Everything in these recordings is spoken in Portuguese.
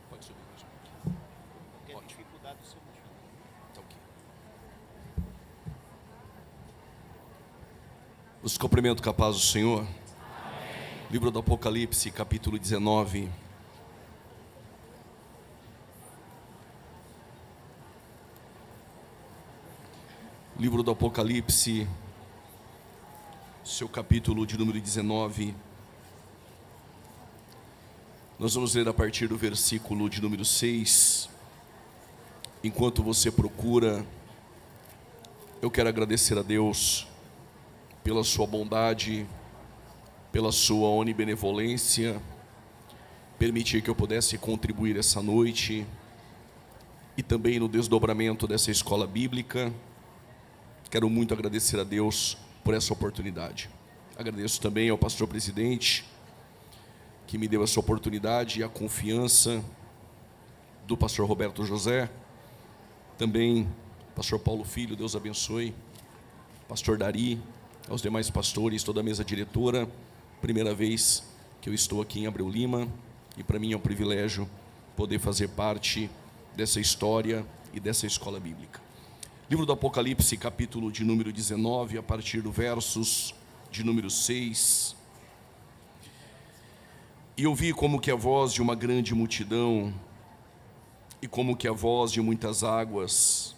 Pode subir mais um pouquinho. Porque a dificuldade do seu motivo. Tá ok. Os cumprimento com a paz do Senhor. Amém. Livro do Apocalipse, capítulo 19. Livro do Apocalipse, seu capítulo de número 19. Nós vamos ler a partir do versículo de número 6. Enquanto você procura, eu quero agradecer a Deus pela sua bondade, pela sua onibenevolência, permitir que eu pudesse contribuir essa noite e também no desdobramento dessa escola bíblica. Quero muito agradecer a Deus por essa oportunidade. Agradeço também ao pastor presidente, que me deu essa oportunidade e a confiança do pastor Roberto José, também pastor Paulo Filho, Deus abençoe, pastor Dari, aos demais pastores, toda a mesa diretora. Primeira vez que eu estou aqui em Abreu Lima e para mim é um privilégio poder fazer parte dessa história e dessa escola bíblica. Livro do Apocalipse, capítulo de número 19, a partir do versos de número 6. E eu vi como que a voz de uma grande multidão, e como que a voz de muitas águas,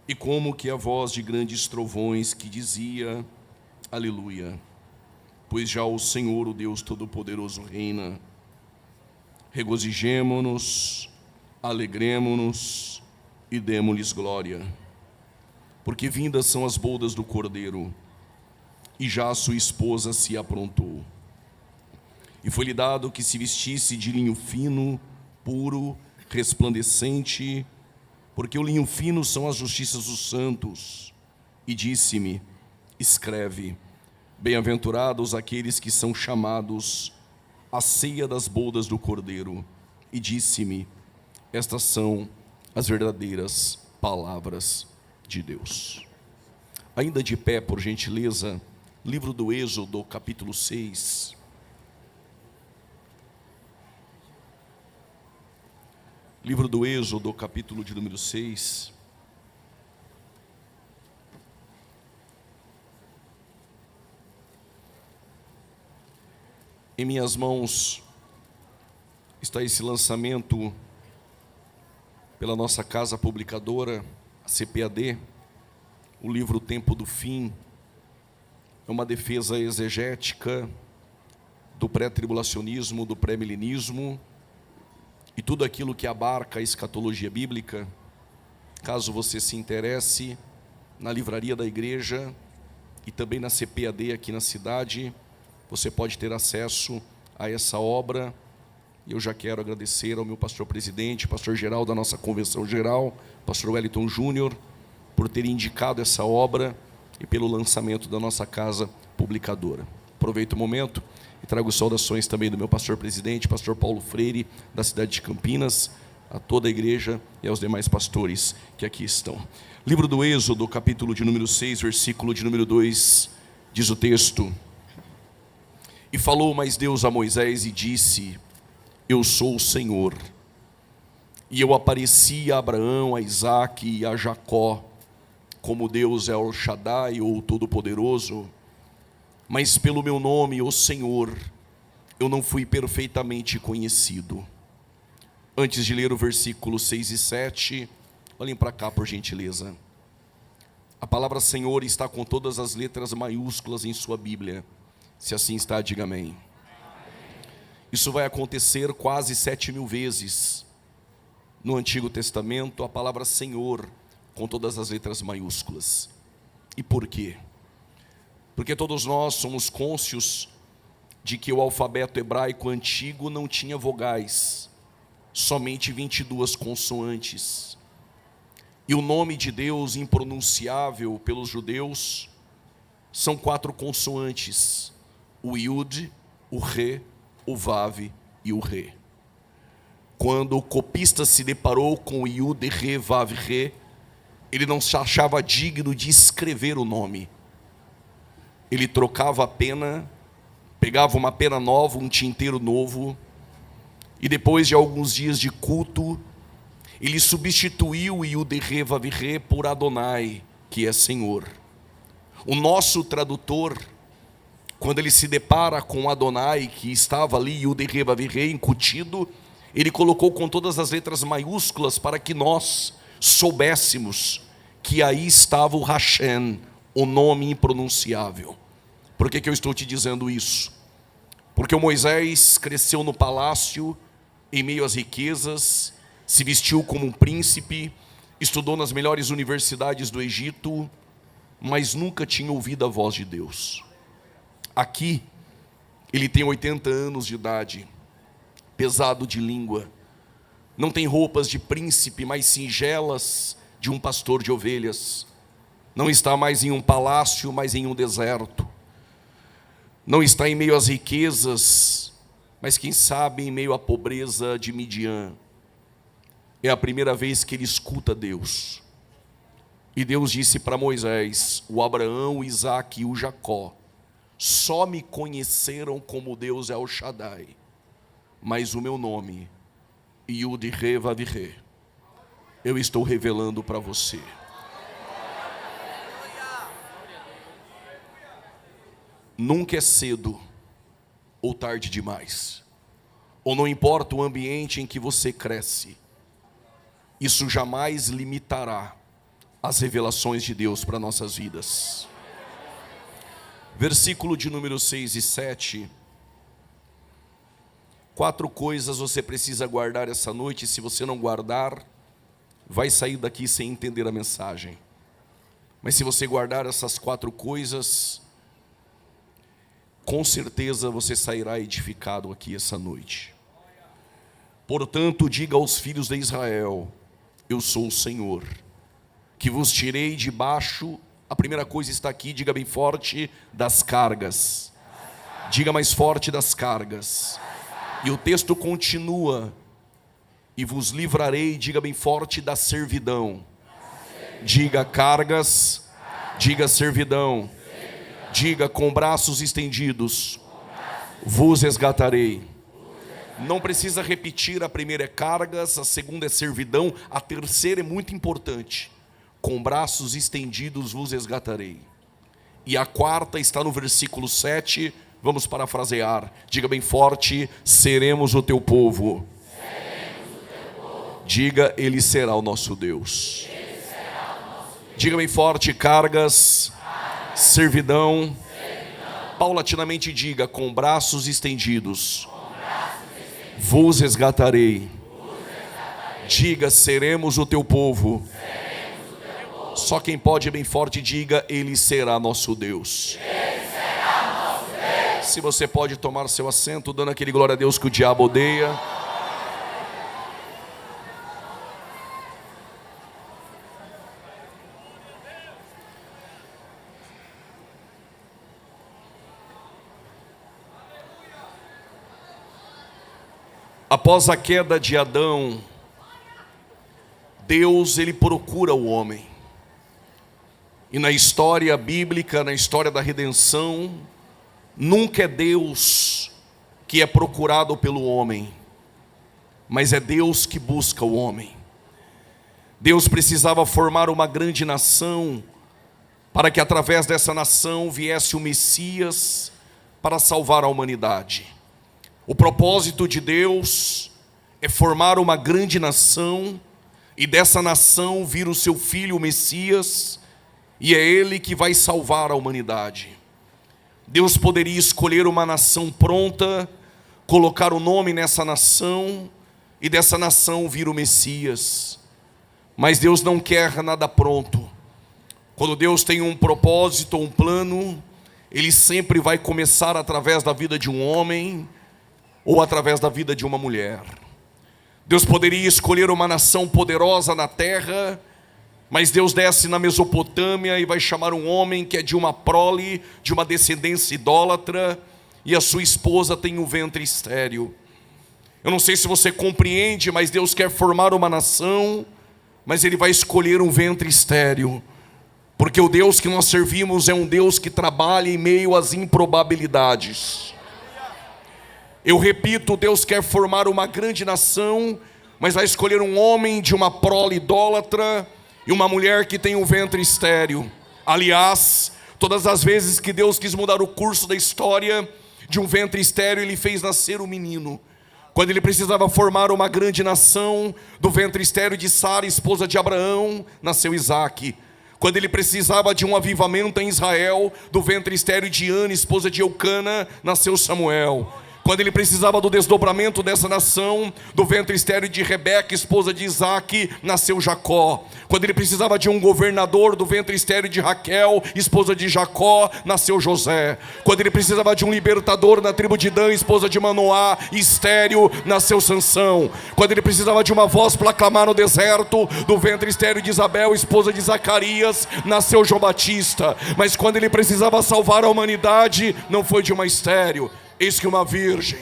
e como que a voz de grandes trovões que dizia: Aleluia, pois já o Senhor, o Deus Todo-Poderoso, reina. Regozijemo-nos, alegremo-nos e demo-lhes glória, porque vindas são as bodas do Cordeiro, e já a sua esposa se aprontou. E foi-lhe dado que se vestisse de linho fino, puro, resplandecente, porque o linho fino são as justiças dos santos. E disse-me: escreve, bem-aventurados aqueles que são chamados à ceia das bodas do Cordeiro. E disse-me: estas são as verdadeiras palavras de Deus. Ainda de pé, por gentileza, livro do Êxodo, capítulo 6. Livro do Êxodo, capítulo de número 6. Em minhas mãos está esse lançamento pela nossa casa publicadora, a CPAD, o livro Tempo do Fim. É uma defesa exegética do pré-tribulacionismo, do pré-milenismo, e tudo aquilo que abarca a escatologia bíblica. Caso você se interesse, na livraria da igreja e também na CPAD aqui na cidade, você pode ter acesso a essa obra. E eu já quero agradecer ao meu pastor presidente, pastor geral da nossa convenção geral, pastor Wellington Júnior, por ter indicado essa obra e pelo lançamento da nossa casa publicadora. Aproveito o momento e trago saudações também do meu pastor presidente, pastor Paulo Freire, da cidade de Campinas, a toda a igreja e aos demais pastores que aqui estão. Livro do Êxodo, capítulo de número 6, versículo de número 2, diz o texto: E falou mais Deus a Moisés e disse: Eu sou o Senhor. E eu apareci a Abraão, a Isaque e a Jacó, como Deus é El Shaddai, ou Todo-Poderoso, mas pelo meu nome, o Senhor, eu não fui perfeitamente conhecido. Antes de ler o versículo 6 e 7, olhem para cá por gentileza. A palavra Senhor está com todas as letras maiúsculas em sua Bíblia. Se assim está, diga amém. Isso vai acontecer quase 7.000 vezes no Antigo Testamento, a palavra Senhor com todas as letras maiúsculas. E por quê? Porque todos nós somos cônscios de que o alfabeto hebraico antigo não tinha vogais, somente 22 consoantes. E o nome de Deus impronunciável pelos judeus são 4 consoantes: o Yud, o Re, o Vav e o Re. Quando o copista se deparou com o Yud, Re, Vav, Re, ele não se achava digno de escrever o nome. Ele trocava a pena, pegava uma pena nova, um tinteiro novo, E depois de alguns dias de culto, ele substituiu Yud-Heh-Vav-Heh por Adonai, que é Senhor. O nosso tradutor, quando ele se depara com Adonai, que estava ali, Yud-Heh-Vav-Heh, incutido, ele colocou com todas as letras maiúsculas para que nós soubéssemos que aí estava o Hashem, o nome impronunciável. Por que eu estou te dizendo isso? Porque o Moisés cresceu no palácio, em meio às riquezas, se vestiu como um príncipe, estudou nas melhores universidades do Egito, mas nunca tinha ouvido a voz de Deus. Aqui, ele tem 80 anos de idade, pesado de língua, não tem roupas de príncipe, mas singelas de um pastor de ovelhas. Não está mais em um palácio, mas em um deserto. Não está em meio às riquezas, mas quem sabe em meio à pobreza de Midian. É a primeira vez que ele escuta Deus. E Deus disse para Moisés: o Abraão, o Isaque e o Jacó só me conheceram como Deus El Shaddai, mas o meu nome, Yud-Heh-Vav-Heh, eu estou revelando para você. Nunca é cedo ou tarde demais, ou não importa o ambiente em que você cresce, isso jamais limitará as revelações de Deus para nossas vidas. Versículo de número 6 e 7. 4 coisas você precisa guardar essa noite. Se você não guardar, vai sair daqui sem entender a mensagem. Mas se você guardar essas 4 coisas, com certeza você sairá edificado aqui essa noite. Portanto, diga aos filhos de Israel: eu sou o Senhor, que vos tirei debaixo. A primeira coisa está aqui, diga bem forte: das cargas. Diga mais forte: das cargas. E o texto continua: e vos livrarei, diga bem forte, da servidão. Diga cargas, diga servidão. Diga com braços estendidos, vos resgatarei. Não precisa repetir, a primeira é cargas, a segunda é servidão, a terceira é muito importante: com braços estendidos vos resgatarei. E a quarta está no versículo 7, vamos parafrasear, diga bem forte: seremos o teu povo. Diga: ele será o nosso Deus. Diga bem forte: cargas, servidão. Paulatinamente diga: com braços estendidos vos resgatarei. Diga: seremos o teu povo. Só quem pode bem forte diga: ele será nosso Deus. Se você pode tomar seu assento, dando aquele glória a Deus que o diabo odeia. Após a queda de Adão, Deus, ele procura o homem. E na história bíblica, na história da redenção, nunca é Deus que é procurado pelo homem, mas é Deus que busca o homem. Deus precisava formar uma grande nação, para que através dessa nação viesse o Messias para salvar a humanidade. O propósito de Deus é formar uma grande nação, e dessa nação vir o seu filho, o Messias, e é ele que vai salvar a humanidade. Deus poderia escolher uma nação pronta, colocar o nome nessa nação, e dessa nação vir o Messias. Mas Deus não quer nada pronto. Quando Deus tem um propósito, um plano, ele sempre vai começar através da vida de um homem, ou através da vida de uma mulher. Deus poderia escolher uma nação poderosa na terra, mas Deus desce na Mesopotâmia e vai chamar um homem que é de uma prole, de uma descendência idólatra, e a sua esposa tem um ventre estéril. Eu não sei se você compreende, mas Deus quer formar uma nação, mas Ele vai escolher um ventre estéril, porque o Deus que nós servimos é um Deus que trabalha em meio às improbabilidades. Eu repito, Deus quer formar uma grande nação, mas vai escolher um homem de uma prole idólatra e uma mulher que tem um ventre estéril. Aliás, todas as vezes que Deus quis mudar o curso da história de um ventre estéril, Ele fez nascer um menino. Quando Ele precisava formar uma grande nação, do ventre estéril de Sara, esposa de Abraão, nasceu Isaque. Quando Ele precisava de um avivamento em Israel, do ventre estéril de Ana, esposa de Eucana, nasceu Samuel. Quando Ele precisava do desdobramento dessa nação, do ventre estéril de Rebeca, esposa de Isaque, nasceu Jacó. Quando Ele precisava de um governador, do ventre estéril de Raquel, esposa de Jacó, nasceu José. Quando Ele precisava de um libertador na tribo de Dan, esposa de Manoá, estéril, nasceu Sansão. Quando Ele precisava de uma voz para clamar no deserto, do ventre estéril de Isabel, esposa de Zacarias, nasceu João Batista. Mas quando Ele precisava salvar a humanidade, não foi de uma estéril. Eis que uma virgem,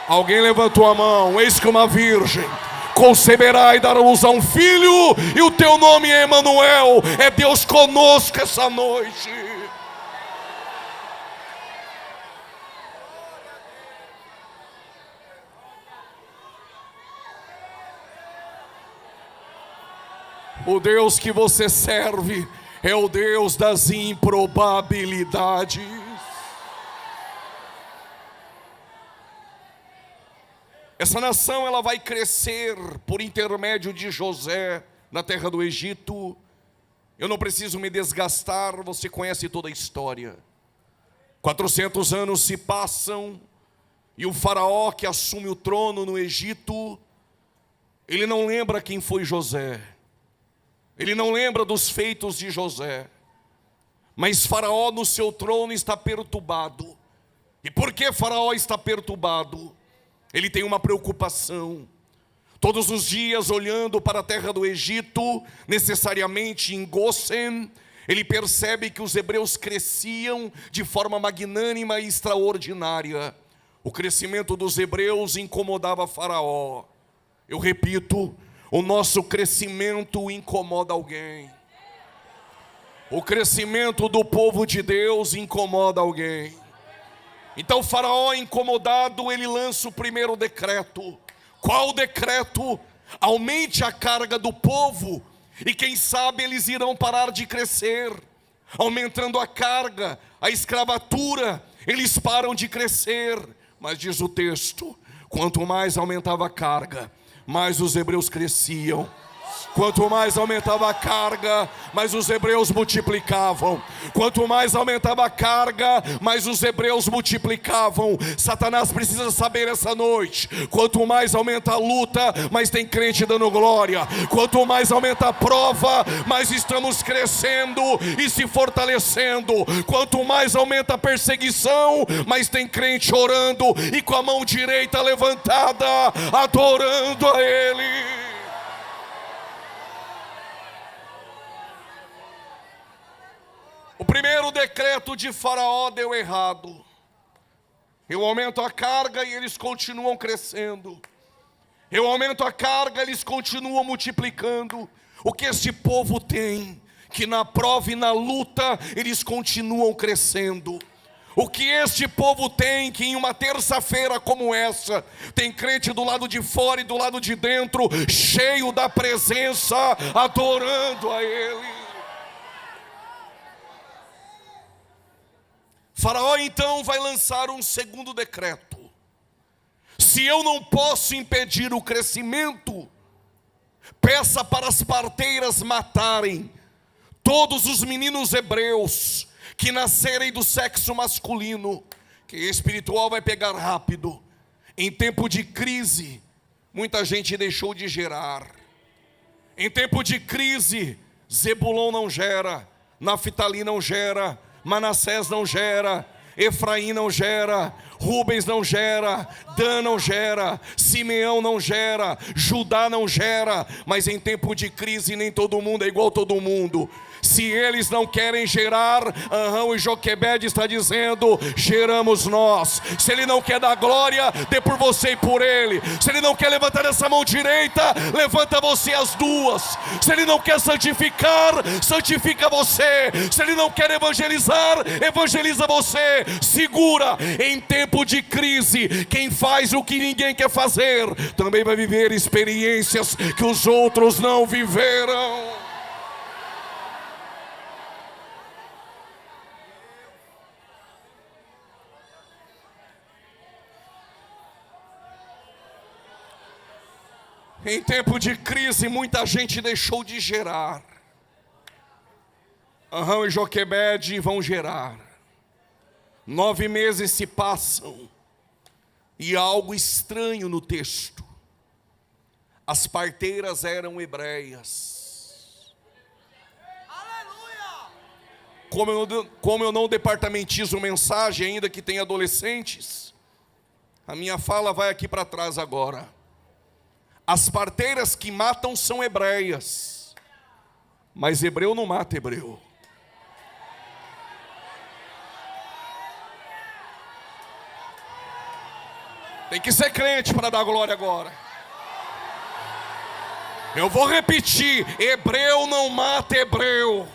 alguém levantou a mão, eis que uma virgem conceberá e dará luz a um filho, e o teu nome é Emanuel, é Deus conosco essa noite. O Deus que você serve é o Deus das improbabilidades. Essa nação ela vai crescer por intermédio de José na terra do Egito. Eu não preciso me desgastar, você conhece toda a história. 400 anos se passam e o faraó que assume o trono no Egito, ele não lembra quem foi José. Ele não lembra dos feitos de José. Mas Faraó no seu trono está perturbado. E por que Faraó está perturbado? Ele tem uma preocupação. Todos os dias olhando para a terra do Egito, necessariamente em Gósen, ele percebe que os hebreus cresciam de forma magnânima e extraordinária. O crescimento dos hebreus incomodava Faraó. Eu repito, o nosso crescimento incomoda alguém. O crescimento do povo de Deus incomoda alguém. Então Faraó, incomodado, ele lança o primeiro decreto. Qual decreto? Aumente a carga do povo e quem sabe eles irão parar de crescer. Aumentando a carga, a escravatura, eles param de crescer. Mas diz o texto, quanto mais aumentava a carga, mais os hebreus cresciam. Quanto mais aumentava a carga, mais os hebreus multiplicavam. Quanto mais aumentava a carga, mais os hebreus multiplicavam. Satanás precisa saber essa noite. Quanto mais aumenta a luta, mais tem crente dando glória. Quanto mais aumenta a prova, mais estamos crescendo e se fortalecendo. Quanto mais aumenta a perseguição, mais tem crente orando e com a mão direita levantada, adorando a Ele. O primeiro decreto de Faraó deu errado. Eu aumento a carga e eles continuam crescendo. Eu aumento a carga, eles continuam multiplicando. O que este povo tem, que na prova e na luta eles continuam crescendo. O que este povo tem, que em uma terça-feira como essa, tem crente do lado de fora e do lado de dentro, cheio da presença, adorando a Ele. Faraó então vai lançar um segundo decreto. Se eu não posso impedir o crescimento, peça para as parteiras matarem todos os meninos hebreus que nascerem do sexo masculino, que espiritual vai pegar rápido. Em tempo de crise, muita gente deixou de gerar. Em tempo de crise, Zebulon não gera, Naftali não gera, Manassés não gera, Efraim não gera, Rubens não gera, Dan não gera, Simeão não gera, Judá não gera. Mas em tempo de crise nem todo mundo é igual a todo mundo. Se eles não querem gerar, Arão e Joquebed está dizendo, geramos nós. Se ele não quer dar glória, dê por você e por ele. Se ele não quer levantar essa mão direita, levanta você as duas. Se ele não quer santificar, santifica você. Se ele não quer evangelizar, evangeliza você. Segura. Em tempo tempo de crise, quem faz o que ninguém quer fazer, também vai viver experiências que os outros não viveram. Em tempo de crise, muita gente deixou de gerar. Arão e Joquebede vão gerar. 9 meses se passam e há algo estranho no texto. As parteiras eram hebreias. Aleluia! Como eu não departamentizo mensagem, ainda que tenha adolescentes, a minha fala vai aqui para trás agora. As parteiras que matam são hebreias, mas hebreu não mata hebreu. Tem que ser crente para dar glória agora. Eu vou repetir: hebreu não mata hebreu.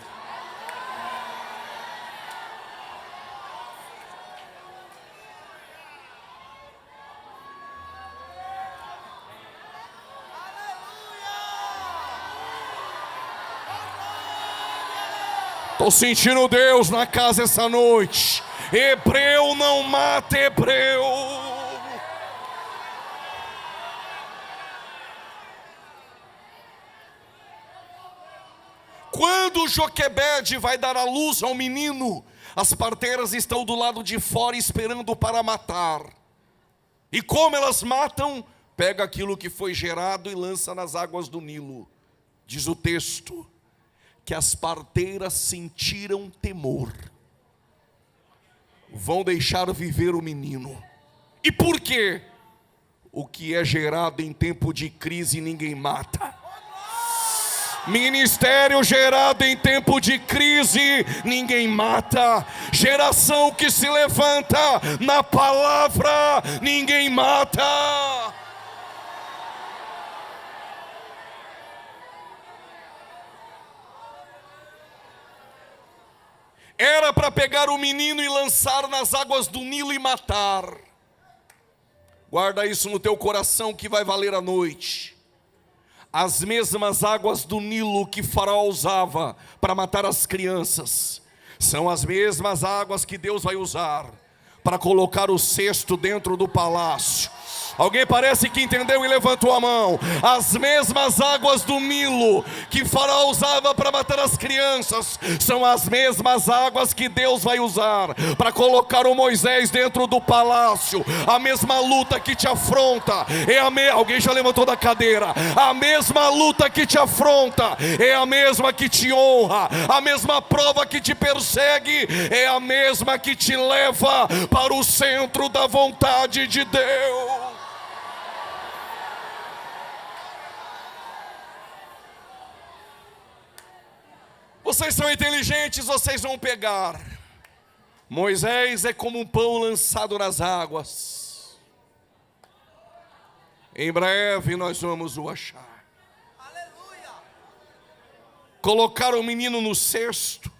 Estou sentindo Deus na casa essa noite. Hebreu não mata hebreu. Quando Joquebede vai dar a luz ao menino, as parteiras estão do lado de fora esperando para matar. E como elas matam? Pega aquilo que foi gerado e lança nas águas do Nilo. Diz o texto que as parteiras sentiram temor. Vão deixar viver o menino. E por quê? O que é gerado em tempo de crise ninguém mata. Ministério gerado em tempo de crise ninguém mata. Geração que se levanta na palavra ninguém mata. Era para pegar o menino e lançar nas águas do Nilo e matar. Guarda isso no teu coração que vai valer a noite. As mesmas águas do Nilo que Faraó usava para matar as crianças, são as mesmas águas que Deus vai usar para colocar o cesto dentro do palácio. Alguém parece que entendeu e levantou a mão. As mesmas águas do Nilo que Faraó usava para matar as crianças, são as mesmas águas que Deus vai usar para colocar o Moisés dentro do palácio. A mesma luta que te afronta alguém já levantou da cadeira. A mesma luta que te afronta é a mesma que te honra. A mesma prova que te persegue é a mesma que te leva para o centro da vontade de Deus. Vocês são inteligentes, vocês vão pegar. Moisés é como um pão lançado nas águas. Em breve nós vamos o achar. Aleluia! Colocaram o menino no cesto,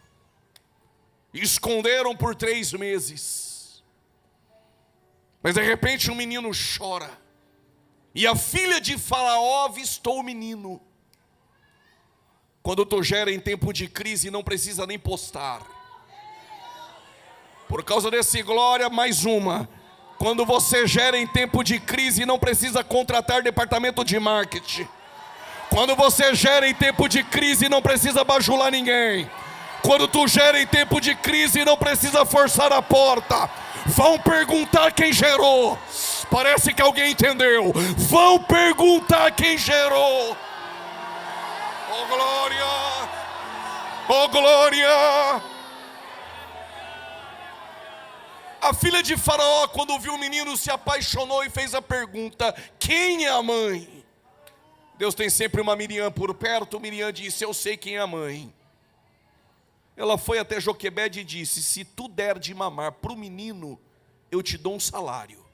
esconderam por 3 meses. Mas de repente o menino chora. E a filha de Faraó avistou o menino. Quando tu gera em tempo de crise, não precisa nem postar. Por causa desse glória, mais uma. Quando você gera em tempo de crise, não precisa contratar departamento de marketing. Quando você gera em tempo de crise, não precisa bajular ninguém. Quando tu gera em tempo de crise, não precisa forçar a porta. Vão perguntar quem gerou. Parece que alguém entendeu. Vão perguntar quem gerou. Oh glória! Oh glória! A filha de Faraó, quando viu o menino, se apaixonou e fez a pergunta: quem é a mãe? Deus tem sempre uma Miriam por perto. Miriam disse: eu sei quem é a mãe. Ela foi até Joquebede e disse: se tu der de mamar para o menino, eu te dou um salário.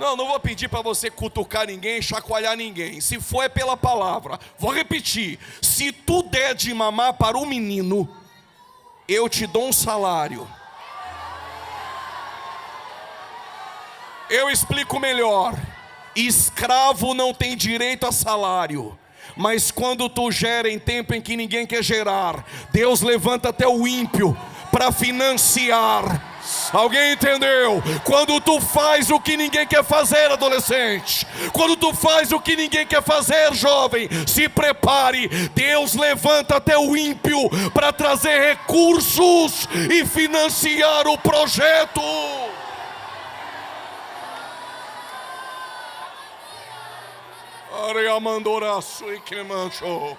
Não vou pedir para você cutucar ninguém, chacoalhar ninguém. Se for é pela palavra. Vou repetir. Se tu der de mamar para o menino, eu te dou um salário. Eu explico melhor. Escravo não tem direito a salário. Mas quando tu gera em tempo em que ninguém quer gerar, Deus levanta até o ímpio para financiar. Alguém entendeu? Quando tu faz o que ninguém quer fazer, adolescente, quando tu faz o que ninguém quer fazer, jovem, se prepare. Deus levanta até o ímpio para trazer recursos e financiar o projeto. Areamandoraço e quemancho.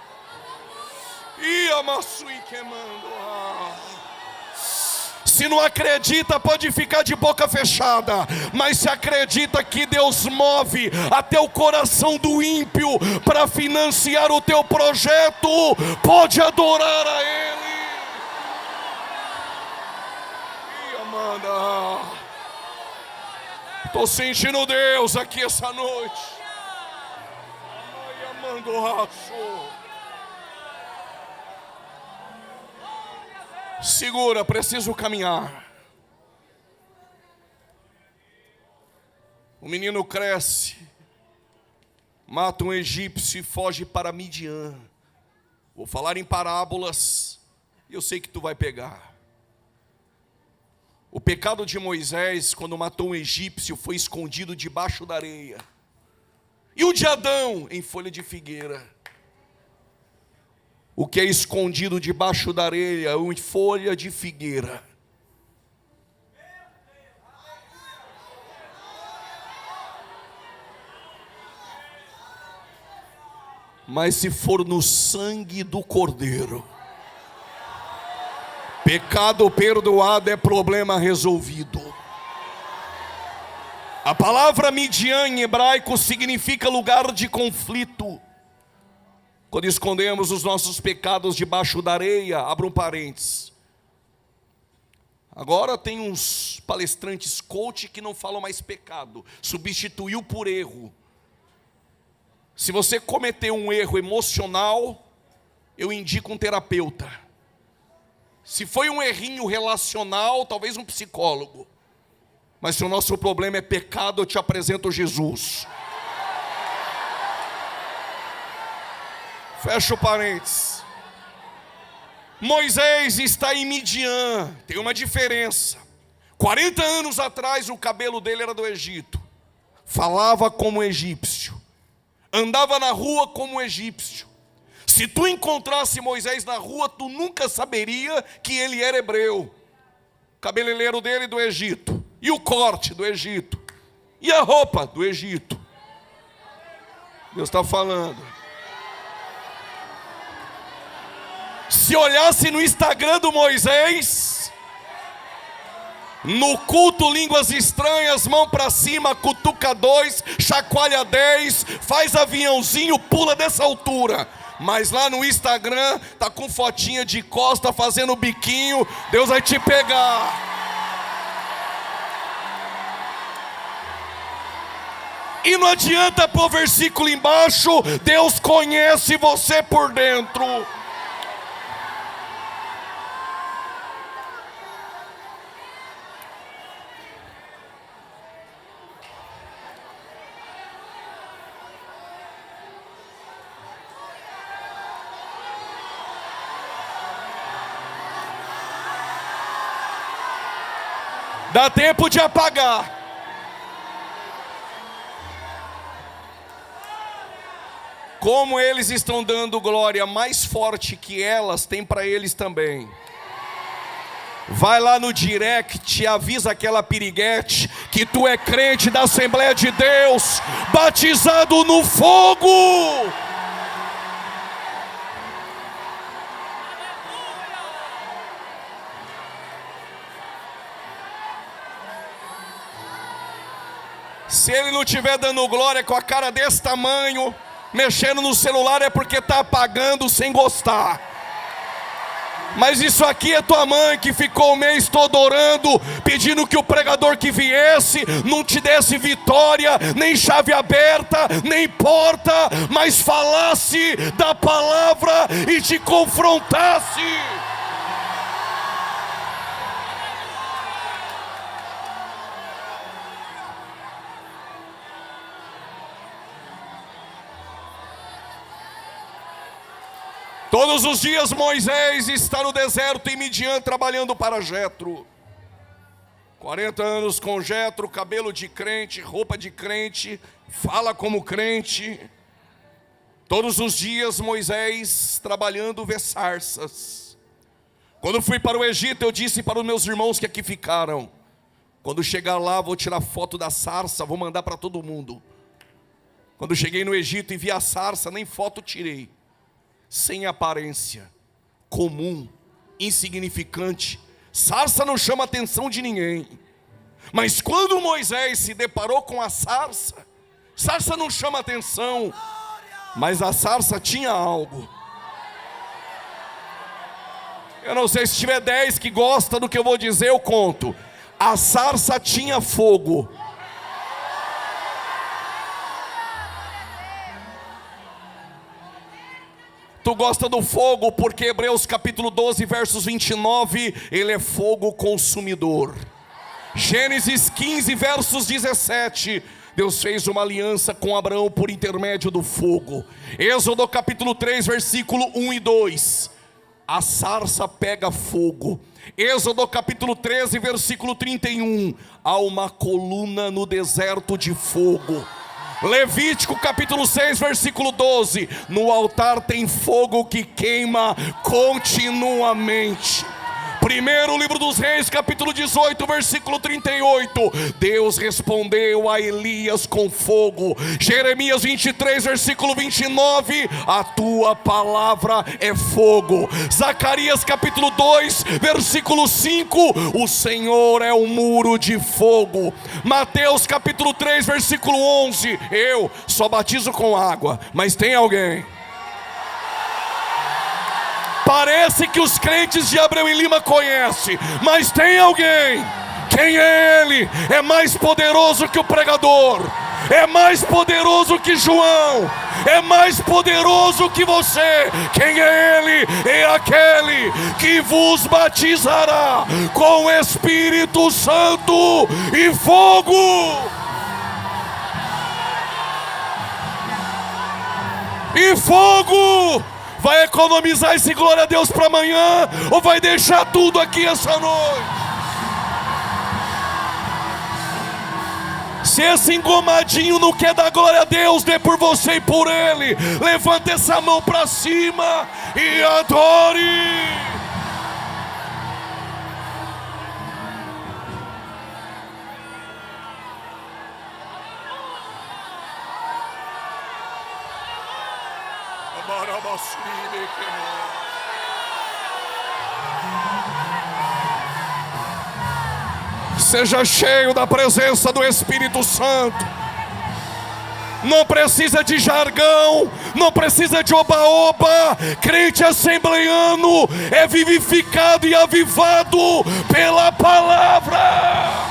E amasso e queimando. Se não acredita, pode ficar de boca fechada. Mas se acredita que Deus move até o coração do ímpio para financiar o teu projeto, pode adorar a Ele. E Amanda, estou sentindo Deus aqui essa noite. Ai, Amandoraço. Segura, preciso caminhar. O menino cresce, mata um egípcio e foge para Midian. Vou falar em parábolas, e eu sei que tu vai pegar. O pecado de Moisés, quando matou um egípcio, foi escondido debaixo da areia. E o de Adão, em folha de figueira. O que é escondido debaixo da areia é uma folha de figueira. Mas se for no sangue do Cordeiro, pecado perdoado é problema resolvido. A palavra Midian em hebraico significa lugar de conflito. Quando escondemos os nossos pecados debaixo da areia, abra um parênteses. Agora tem uns palestrantes coach que não falam mais pecado, substituiu por erro. Se você cometeu um erro emocional, eu indico um terapeuta. Se foi um errinho relacional, talvez um psicólogo. Mas se o nosso problema é pecado, eu te apresento Jesus. Fecha o parênteses. Moisés está em Midian. Tem uma diferença. 40 anos atrás o cabelo dele era do Egito. Falava como egípcio. Andava na rua como egípcio. Se tu encontrasse Moisés na rua, tu nunca saberia que ele era hebreu. O cabeleireiro dele do Egito. E o corte do Egito. E a roupa do Egito. Deus está falando. Se olhasse no Instagram do Moisés, no culto línguas estranhas, mão para cima, cutuca 2, chacoalha 10, faz aviãozinho, pula dessa altura. Mas lá no Instagram, tá com fotinha de costa, fazendo biquinho, Deus vai te pegar. E não adianta pôr versículo embaixo, Deus conhece você por dentro. Dá tempo de apagar. Como eles estão dando glória mais forte que elas, tem para eles também. Vai lá no direct, avisa aquela piriguete que tu é crente da Assembleia de Deus, batizado no fogo. Se ele não estiver dando glória com a cara desse tamanho, mexendo no celular, é porque está apagando sem gostar. Mas isso aqui é tua mãe que ficou o mês todo orando, pedindo que o pregador que viesse não te desse vitória, nem chave aberta, nem porta, mas falasse da palavra e te confrontasse. Todos os dias Moisés está no deserto em Midian trabalhando para Jetro. 40 anos com Jetro, cabelo de crente, roupa de crente, fala como crente. Todos os dias Moisés trabalhando vê sarças. Quando fui para o Egito, eu disse para os meus irmãos que aqui ficaram: quando chegar lá vou tirar foto da sarça, vou mandar para todo mundo. Quando cheguei no Egito e vi a sarça, nem foto tirei. Sem aparência, comum, insignificante. Sarça não chama a atenção de ninguém. Mas quando Moisés se deparou com a sarça, sarça não chama atenção, mas a sarça tinha algo. Eu não sei, se tiver 10 que gostam do que eu vou dizer, eu conto. A sarça tinha fogo. Tu gosta do fogo porque Hebreus capítulo 12, versos 29, ele é fogo consumidor. Gênesis 15, versos 17, Deus fez uma aliança com Abraão por intermédio do fogo. Êxodo capítulo 3, versículo 1 e 2, a sarça pega fogo. Êxodo capítulo 13, versículo 31, há uma coluna no deserto de fogo. Levítico capítulo 6, versículo 12, no altar tem fogo que queima continuamente. Primeiro livro dos Reis, capítulo 18, versículo 38, Deus respondeu a Elias com fogo. Jeremias 23, versículo 29, a tua palavra é fogo. Zacarias capítulo 2, versículo 5, o Senhor é um muro de fogo. Mateus capítulo 3, versículo 11, eu só batizo com água, mas tem alguém. Parece que os crentes de Abreu e Lima conhecem, mas tem alguém. Quem é ele? É mais poderoso que o pregador, é mais poderoso que João, é mais poderoso que você. Quem é ele? É aquele que vos batizará com o Espírito Santo e fogo. E fogo. Vai economizar esse glória a Deus para amanhã, ou vai deixar tudo aqui essa noite? Se esse engomadinho não quer dar glória a Deus, dê por você e por ele. Levante essa mão para cima e adore. Seja cheio da presença do Espírito Santo. Não precisa de jargão, não precisa de oba-oba. Crente assembleiano é vivificado e avivado pela palavra.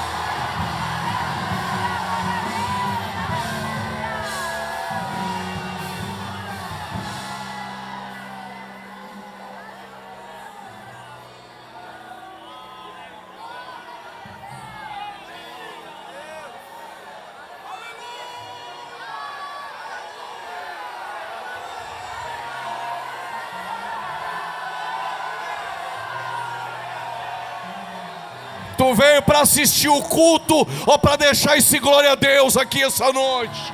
Tu veio para assistir o culto ou para deixar esse glória a Deus aqui essa noite?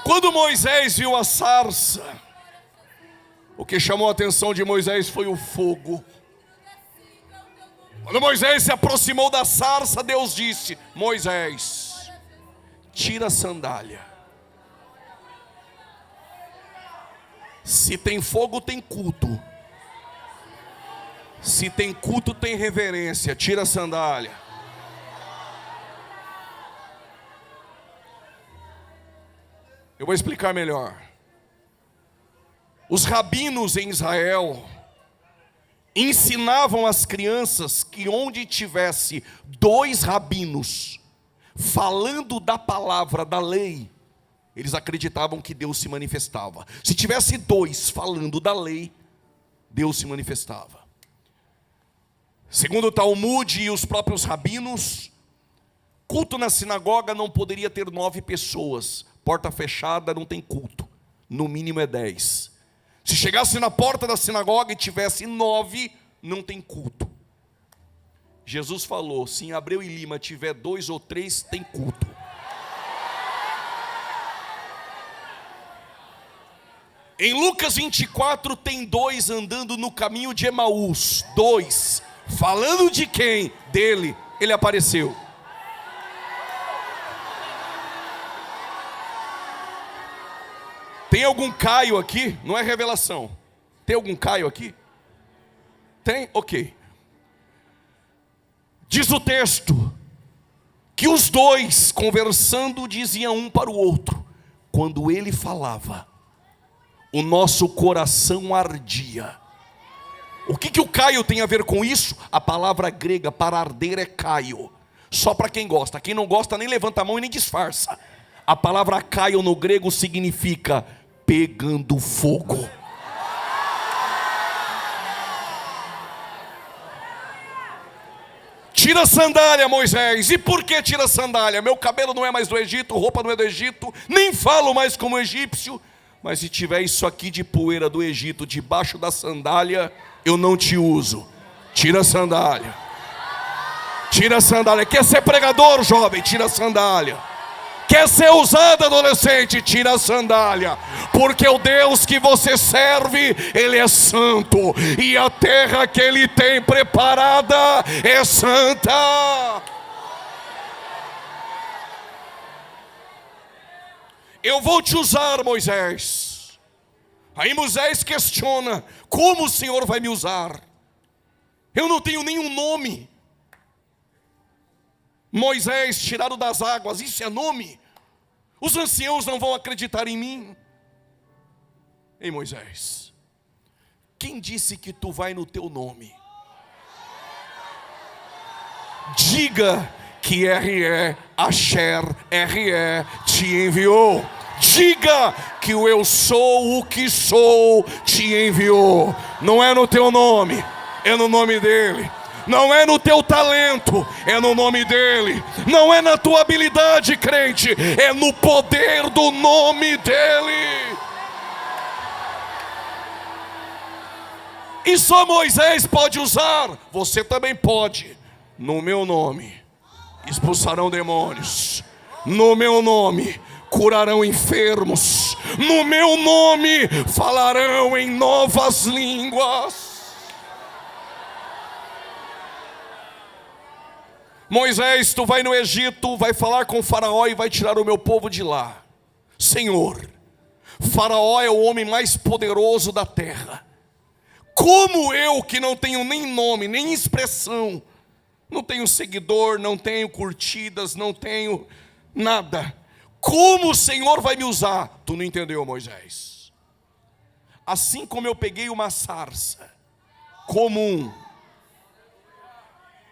Quando Moisés viu a sarça, o que chamou a atenção de Moisés foi o fogo. Quando Moisés se aproximou da sarça, Deus disse: Moisés, tira a sandália. Se tem fogo, tem culto. Se tem culto, tem reverência. Tira a sandália. Eu vou explicar melhor. Os rabinos em Israel ensinavam às crianças que onde tivesse 2 rabinos falando da palavra, da lei, eles acreditavam que Deus se manifestava. Se tivesse 2 falando da lei, Deus se manifestava. Segundo o Talmud e os próprios rabinos, culto na sinagoga não poderia ter 9 pessoas. Porta fechada não tem culto, no mínimo é 10. Se chegasse na porta da sinagoga e tivesse 9, não tem culto. Jesus falou, se em Abreu e Lima tiver 2 ou 3, tem culto. Em Lucas 24 tem 2 andando no caminho de Emaús. 2, falando de quem? Dele, ele apareceu. Tem algum Caio aqui? Não é revelação. Tem algum Caio aqui? Tem? Ok. Diz o texto que os 2 conversando diziam um para o outro. Quando ele falava, o nosso coração ardia. O que o Caio tem a ver com isso? A palavra grega para arder é Caio. Só para quem gosta. Quem não gosta nem levanta a mão e nem disfarça. A palavra Caio no grego significa pegando fogo. Tira a sandália, Moisés. E por que tira a sandália? Meu cabelo não é mais do Egito, roupa não é do Egito, nem falo mais como egípcio. Mas se tiver isso aqui de poeira do Egito debaixo da sandália, eu não te uso. Tira a sandália. Tira a sandália. Quer ser pregador, jovem? Tira a sandália. Quer ser ousado, adolescente? Tira a sandália. Porque o Deus que você serve, Ele é santo. E a terra que Ele tem preparada é santa. Eu vou te usar, Moisés. Aí Moisés questiona, como o Senhor vai me usar? Eu não tenho nenhum nome. Moisés, tirado das águas, isso é nome? Os anciãos não vão acreditar em mim. Ei, Moisés, quem disse que tu vai no teu nome? Diga que R.E. Asher, R.E. te enviou. Diga que o eu sou o que sou te enviou. Não é no teu nome, é no nome dele. Não é no teu talento, é no nome dele. Não é na tua habilidade, crente, é no poder do nome dele. E só Moisés pode usar. Você também pode. No meu nome expulsarão demônios. No meu nome curarão enfermos. No meu nome falarão em novas línguas. Moisés, tu vai no Egito, vai falar com o faraó e vai tirar o meu povo de lá. Senhor, faraó é o homem mais poderoso da terra. Como eu, que não tenho nem nome, nem expressão, não tenho seguidor, não tenho curtidas, não tenho nada, como o Senhor vai me usar? Tu não entendeu, Moisés? Assim como eu peguei uma sarça comum,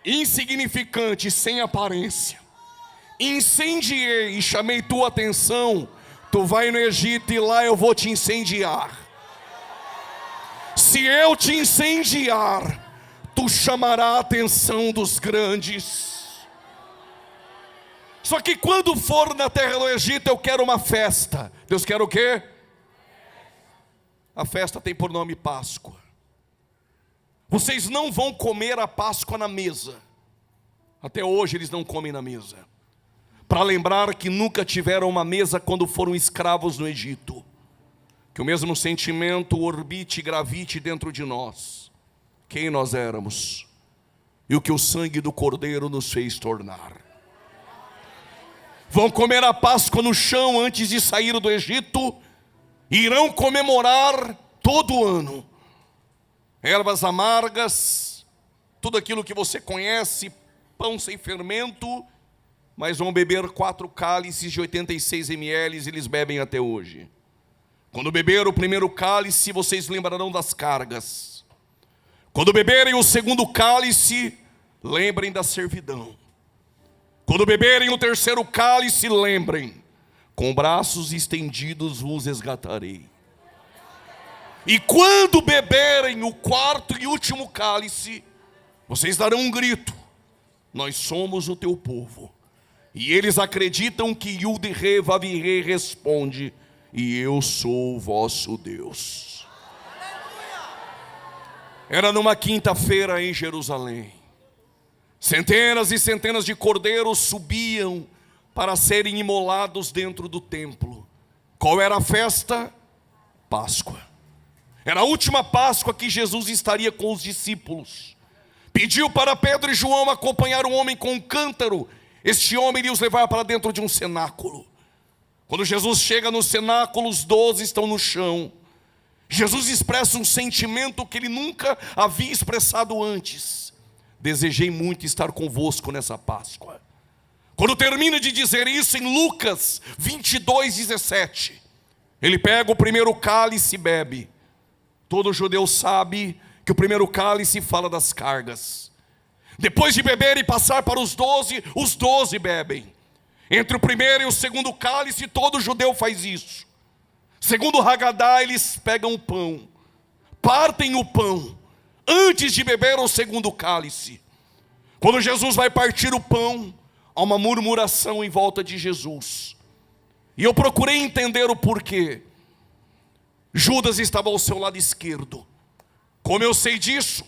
insignificante, sem aparência, incendiei e chamei tua atenção, tu vai no Egito e lá eu vou te incendiar. Se eu te incendiar, tu chamará a atenção dos grandes. Só que quando for na terra do Egito, eu quero uma festa. Deus quer o quê? A festa tem por nome Páscoa. Vocês não vão comer a Páscoa na mesa. Até hoje eles não comem na mesa. Para lembrar que nunca tiveram uma mesa quando foram escravos no Egito. Que o mesmo sentimento orbite e gravite dentro de nós. Quem nós éramos. E o que o sangue do Cordeiro nos fez tornar. Vão comer a Páscoa no chão antes de sair do Egito. Irão comemorar todo ano. Ervas amargas, tudo aquilo que você conhece, pão sem fermento, mas vão beber 4 cálices de 86 ml e eles bebem até hoje. Quando beberam o primeiro cálice, vocês lembrarão das cargas. Quando beberem o segundo cálice, lembrem da servidão. Quando beberem o terceiro cálice, lembrem: com braços estendidos vos resgatarei. E quando beberem o quarto e último cálice, vocês darão um grito: nós somos o teu povo. E eles acreditam que Yud-Re Vav-Re responde: e eu sou o vosso Deus. Era numa quinta-feira em Jerusalém. Centenas e centenas de cordeiros subiam para serem imolados dentro do templo. Qual era a festa? Páscoa. Era a última Páscoa que Jesus estaria com os discípulos. Pediu para Pedro e João acompanhar um homem com um cântaro. Este homem iria os levar para dentro de um cenáculo. Quando Jesus chega no cenáculo, os 12 estão no chão. Jesus expressa um sentimento que ele nunca havia expressado antes: desejei muito estar convosco nessa Páscoa. Quando termina de dizer isso, em Lucas 22:17, ele pega o primeiro cálice e bebe. Todo judeu sabe que o primeiro cálice fala das cargas. Depois de beber e passar para os 12 bebem. Entre o primeiro e o segundo cálice, todo judeu faz isso. Segundo o Haggadah, eles pegam o pão, partem o pão, antes de beber o segundo cálice. Quando Jesus vai partir o pão, há uma murmuração em volta de Jesus. E eu procurei entender o porquê. Judas estava ao seu lado esquerdo. Como eu sei disso?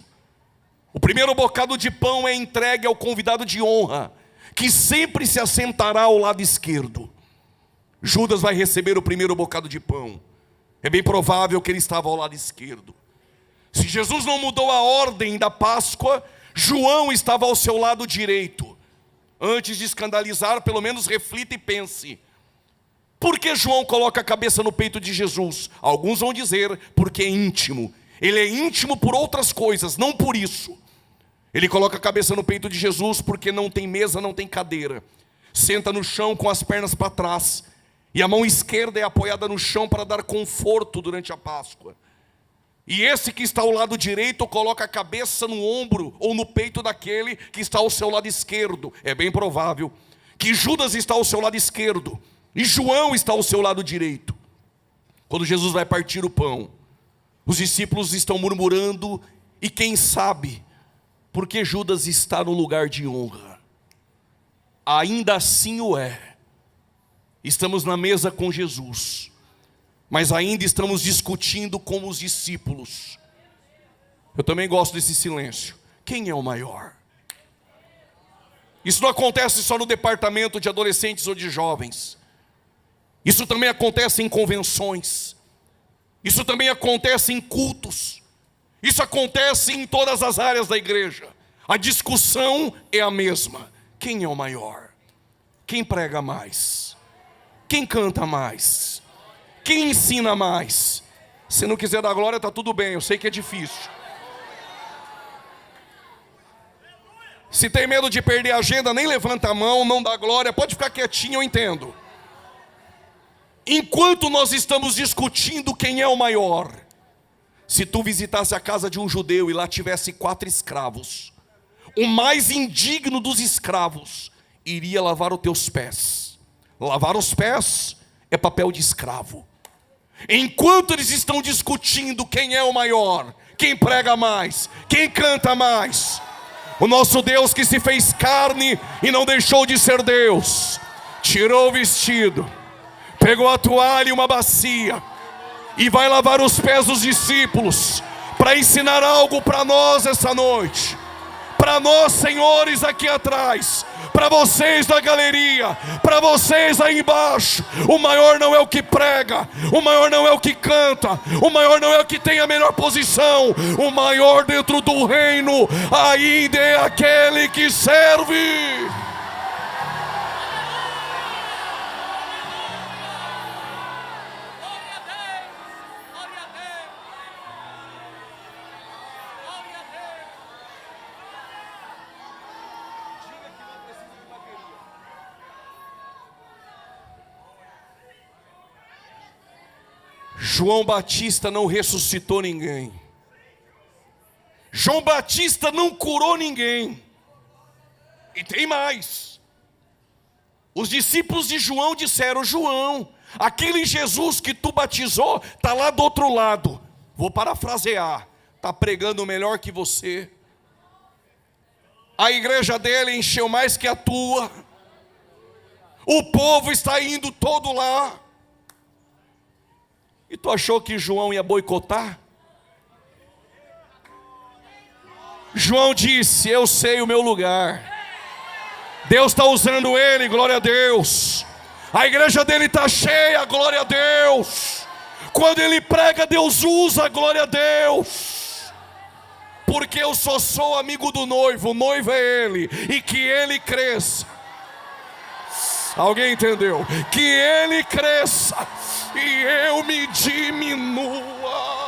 O primeiro bocado de pão é entregue ao convidado de honra, que sempre se assentará ao lado esquerdo. Judas vai receber o primeiro bocado de pão. É bem provável que ele estava ao lado esquerdo. Se Jesus não mudou a ordem da Páscoa, João estava ao seu lado direito. Antes de escandalizar, pelo menos reflita e pense: por que João coloca a cabeça no peito de Jesus? Alguns vão dizer porque é íntimo. Ele é íntimo por outras coisas, não por isso. Ele coloca a cabeça no peito de Jesus porque não tem mesa, não tem cadeira. Senta no chão com as pernas para trás, e a mão esquerda é apoiada no chão para dar conforto durante a Páscoa. E esse que está ao lado direito coloca a cabeça no ombro ou no peito daquele que está ao seu lado esquerdo. É bem provável que Judas está ao seu lado esquerdo e João está ao seu lado direito. Quando Jesus vai partir o pão, os discípulos estão murmurando, e quem sabe porque Judas está no lugar de honra. Ainda assim o é. Estamos na mesa com Jesus, mas ainda estamos discutindo com os discípulos. Eu também gosto desse silêncio. Quem é o maior? Isso não acontece só no departamento de adolescentes ou de jovens. Isso também acontece em convenções. Isso também acontece em cultos. Isso acontece em todas as áreas da igreja. A discussão é a mesma. Quem é o maior? Quem prega mais? Quem canta mais? Quem ensina mais? Se não quiser dar glória, está tudo bem, eu sei que é difícil. Se tem medo de perder a agenda, nem levanta a mão, não dá glória, pode ficar quietinho, eu entendo. Enquanto nós estamos discutindo quem é o maior, se tu visitasse a casa de um judeu e lá tivesse 4 escravos, o mais indigno dos escravos iria lavar os teus pés. Lavar os pés é papel de escravo. Enquanto eles estão discutindo quem é o maior, quem prega mais, quem canta mais, o nosso Deus que se fez carne e não deixou de ser Deus, tirou o vestido, pegou a toalha e uma bacia e vai lavar os pés dos discípulos para ensinar algo para nós essa noite. Para nós, senhores, aqui atrás, para vocês da galeria, para vocês aí embaixo, o maior não é o que prega, o maior não é o que canta, o maior não é o que tem a melhor posição, o maior dentro do reino ainda é aquele que serve. João Batista não ressuscitou ninguém. João Batista não curou ninguém. E tem mais. Os discípulos de João disseram: João, aquele Jesus que tu batizou está lá do outro lado. Vou parafrasear: está pregando melhor que você. A igreja dele encheu mais que a tua. O povo está indo todo lá. E tu achou que João ia boicotar? João disse: eu sei o meu lugar. Deus está usando ele, glória a Deus. A igreja dele está cheia, glória a Deus. Quando ele prega, Deus usa, glória a Deus. Porque eu só sou amigo do noivo, o noivo é ele. E que ele cresça. Alguém entendeu? Que ele cresça e eu me diminua.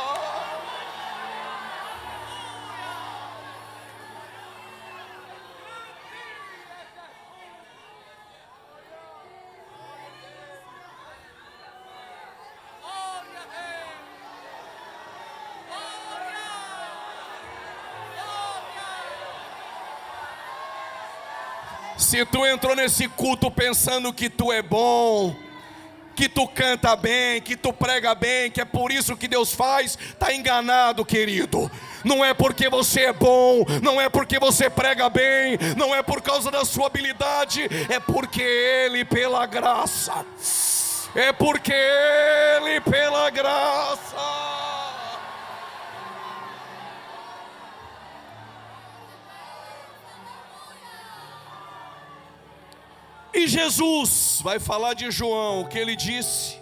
Se tu entrou nesse culto pensando que tu é bom, que tu canta bem, que tu prega bem, que é por isso que Deus faz, está enganado, querido. Não é porque você é bom, não é porque você prega bem, não é por causa da sua habilidade, é porque Ele pela graça. É porque Ele pela graça. E Jesus vai falar de João, o que ele disse: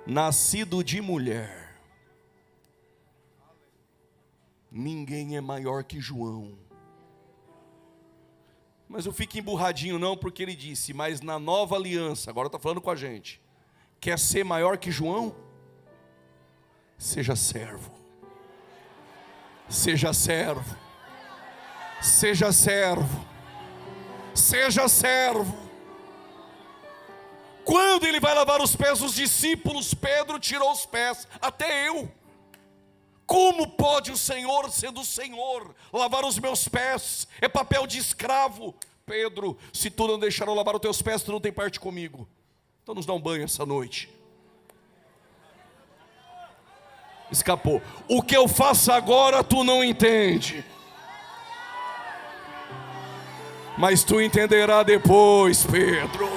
nascido de mulher. Ninguém é maior que João. Mas eu fico emburradinho não, porque ele disse: mas na nova aliança, agora está falando com a gente, quer ser maior que João? Seja servo. Seja servo. Seja servo. Seja servo. Quando ele vai lavar os pés dos discípulos, Pedro tirou os pés, até eu. Como pode o Senhor, sendo o Senhor, lavar os meus pés? É papel de escravo. Pedro, se tu não deixar eu lavar os teus pés, tu não tem parte comigo. Então nos dá um banho essa noite. Escapou. O que eu faço agora tu não entende, mas tu entenderá depois, Pedro.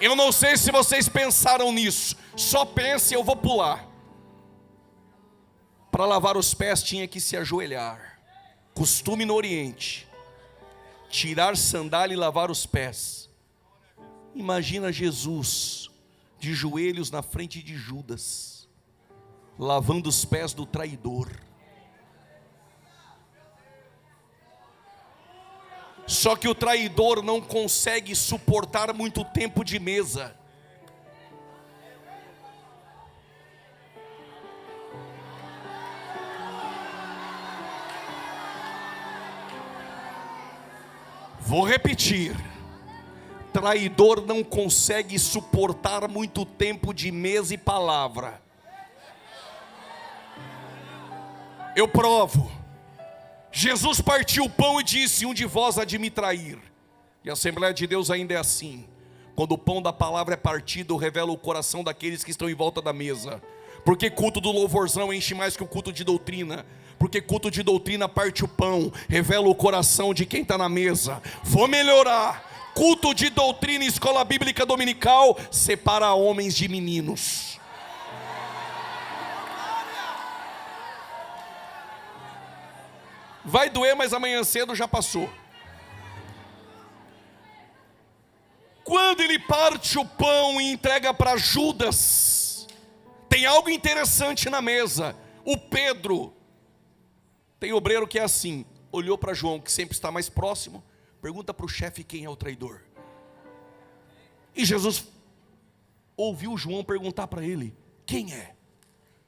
Eu não sei se vocês pensaram nisso. Só pense, eu vou pular. Para lavar os pés tinha que se ajoelhar. Costume no Oriente. Tirar sandália e lavar os pés. Imagina Jesus de joelhos na frente de Judas, lavando os pés do traidor. Só que o traidor não consegue suportar muito tempo de mesa. Vou repetir. Traidor não consegue suportar muito tempo de mesa e palavra. Eu provo. Jesus partiu o pão e disse: um de vós há de me trair. E a Assembleia de Deus ainda é assim. Quando o pão da palavra é partido, revela o coração daqueles que estão em volta da mesa. Porque culto do louvorzão enche mais que o culto de doutrina. Porque culto de doutrina parte o pão, revela o coração de quem está na mesa. Vou melhorar. Culto de doutrina, escola bíblica dominical, separa homens de meninos. Vai doer, mas amanhã cedo já passou. Quando ele parte o pão e entrega para Judas, tem algo interessante na mesa. O Pedro, tem obreiro que é assim, olhou para João, que sempre está mais próximo, pergunta para o chefe quem é o traidor. E Jesus ouviu João perguntar para ele, quem é?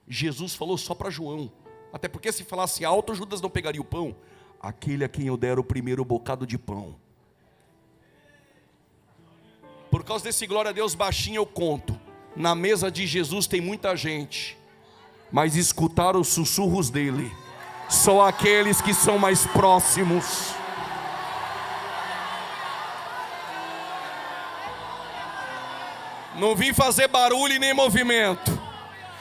Jesus falou só para João. Até porque se falasse alto, Judas não pegaria o pão. Aquele a quem eu der o primeiro bocado de pão. Por causa desse glória a Deus baixinho eu conto. Na mesa de Jesus tem muita gente, mas escutar os sussurros dele só aqueles que são mais próximos. Não vim fazer barulho e nem movimento.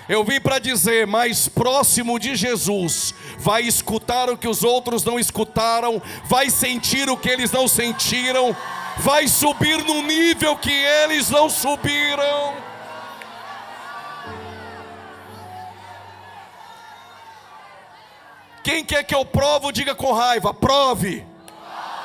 Eu vim para dizer, mais próximo de Jesus, vai escutar o que os outros não escutaram, vai sentir o que eles não sentiram, vai subir no nível que eles não subiram. Quem quer que eu provo, diga com raiva, prove.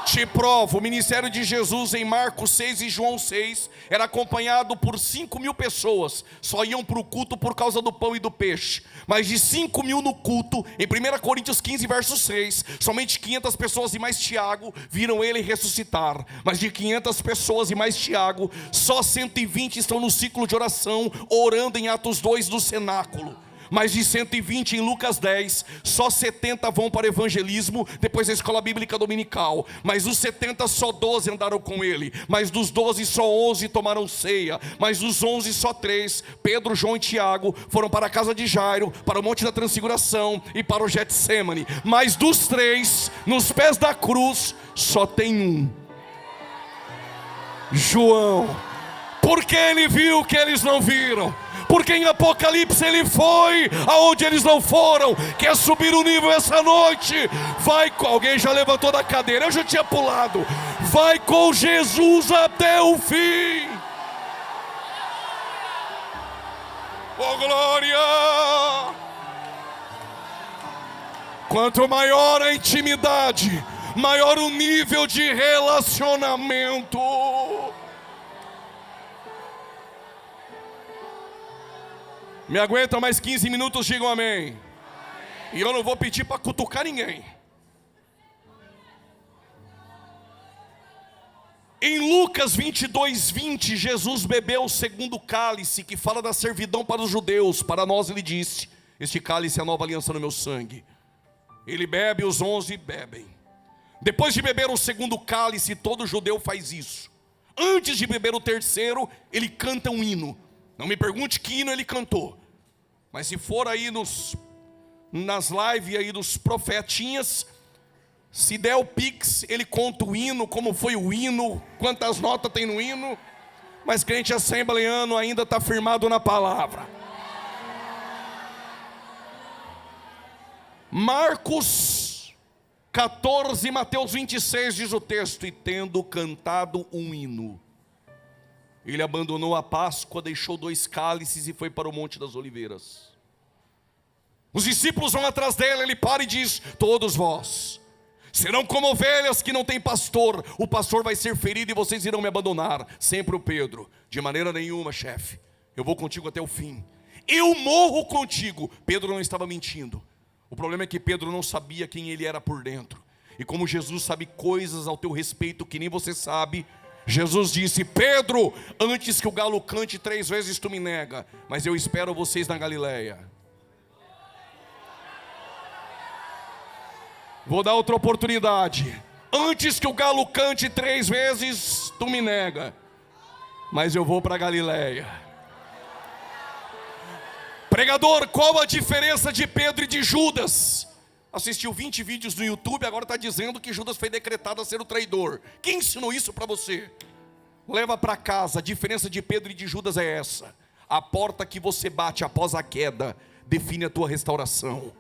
Te provo. O ministério de Jesus em Marcos 6 e João 6 era acompanhado por 5.000 pessoas. Só iam para o culto por causa do pão e do peixe. Mas de 5.000 no culto, em 1 Coríntios 15 verso 6, somente 500 pessoas e mais Tiago viram ele ressuscitar. Mas de 500 pessoas e mais Tiago, só 120 estão no ciclo de oração, orando em Atos 2 do cenáculo. Mas de 120 em Lucas 10, só 70 vão para o evangelismo, depois da escola bíblica dominical. Mas dos 70 só 12 andaram com ele. Mas dos 12 só 11 tomaram ceia. Mas dos 11 só 3, Pedro, João e Tiago, foram para a casa de Jairo, para o Monte da Transfiguração e para o Getsemane. Mas dos 3, nos pés da cruz, só tem um, João. Porque ele viu o que eles não viram. Porque em Apocalipse ele foi aonde eles não foram. Quer subir o nível essa noite? Vai com... Alguém já levantou da cadeira, eu já tinha pulado. Vai com Jesus até o fim. Oh glória! Quanto maior a intimidade, maior o nível de relacionamento. Me aguenta mais 15 minutos, digam amém. E eu não vou pedir para cutucar ninguém. Em Lucas 22:20, Jesus bebeu o segundo cálice, que fala da servidão para os judeus. Para nós ele disse, este cálice é a nova aliança no meu sangue. Ele bebe, os 11 bebem. Depois de beber o segundo cálice, todo judeu faz isso. Antes de beber o terceiro, ele canta um hino. Não me pergunte que hino ele cantou. Mas se for aí nas lives aí dos profetinhas, se der o pix, ele conta o hino, como foi o hino, quantas notas tem no hino. Mas crente assembleano ainda está firmado na palavra. Marcos 14, Mateus 26 diz o texto: e tendo cantado um hino, ele abandonou a Páscoa, deixou 2 cálices e foi para o Monte das Oliveiras. Os discípulos vão atrás dele, ele para e diz: todos vós serão como ovelhas que não têm pastor. O pastor vai ser ferido e vocês irão me abandonar. Sempre o Pedro: de maneira nenhuma, chefe, eu vou contigo até o fim. Eu morro contigo. Pedro não estava mentindo. O problema é que Pedro não sabia quem ele era por dentro. E como Jesus sabe coisas ao teu respeito que nem você sabe, Jesus disse: Pedro, antes que o galo cante 3 vezes tu me nega, mas eu espero vocês na Galileia. Vou dar outra oportunidade. Antes que o galo cante 3 vezes tu me nega, mas eu vou para a Galileia. Pregador, qual a diferença de Pedro e de Judas? Assistiu 20 vídeos no YouTube, agora está dizendo que Judas foi decretado a ser o traidor. Quem ensinou isso para você? Leva para casa. A diferença de Pedro e de Judas é essa: a porta que você bate após a queda define a tua restauração.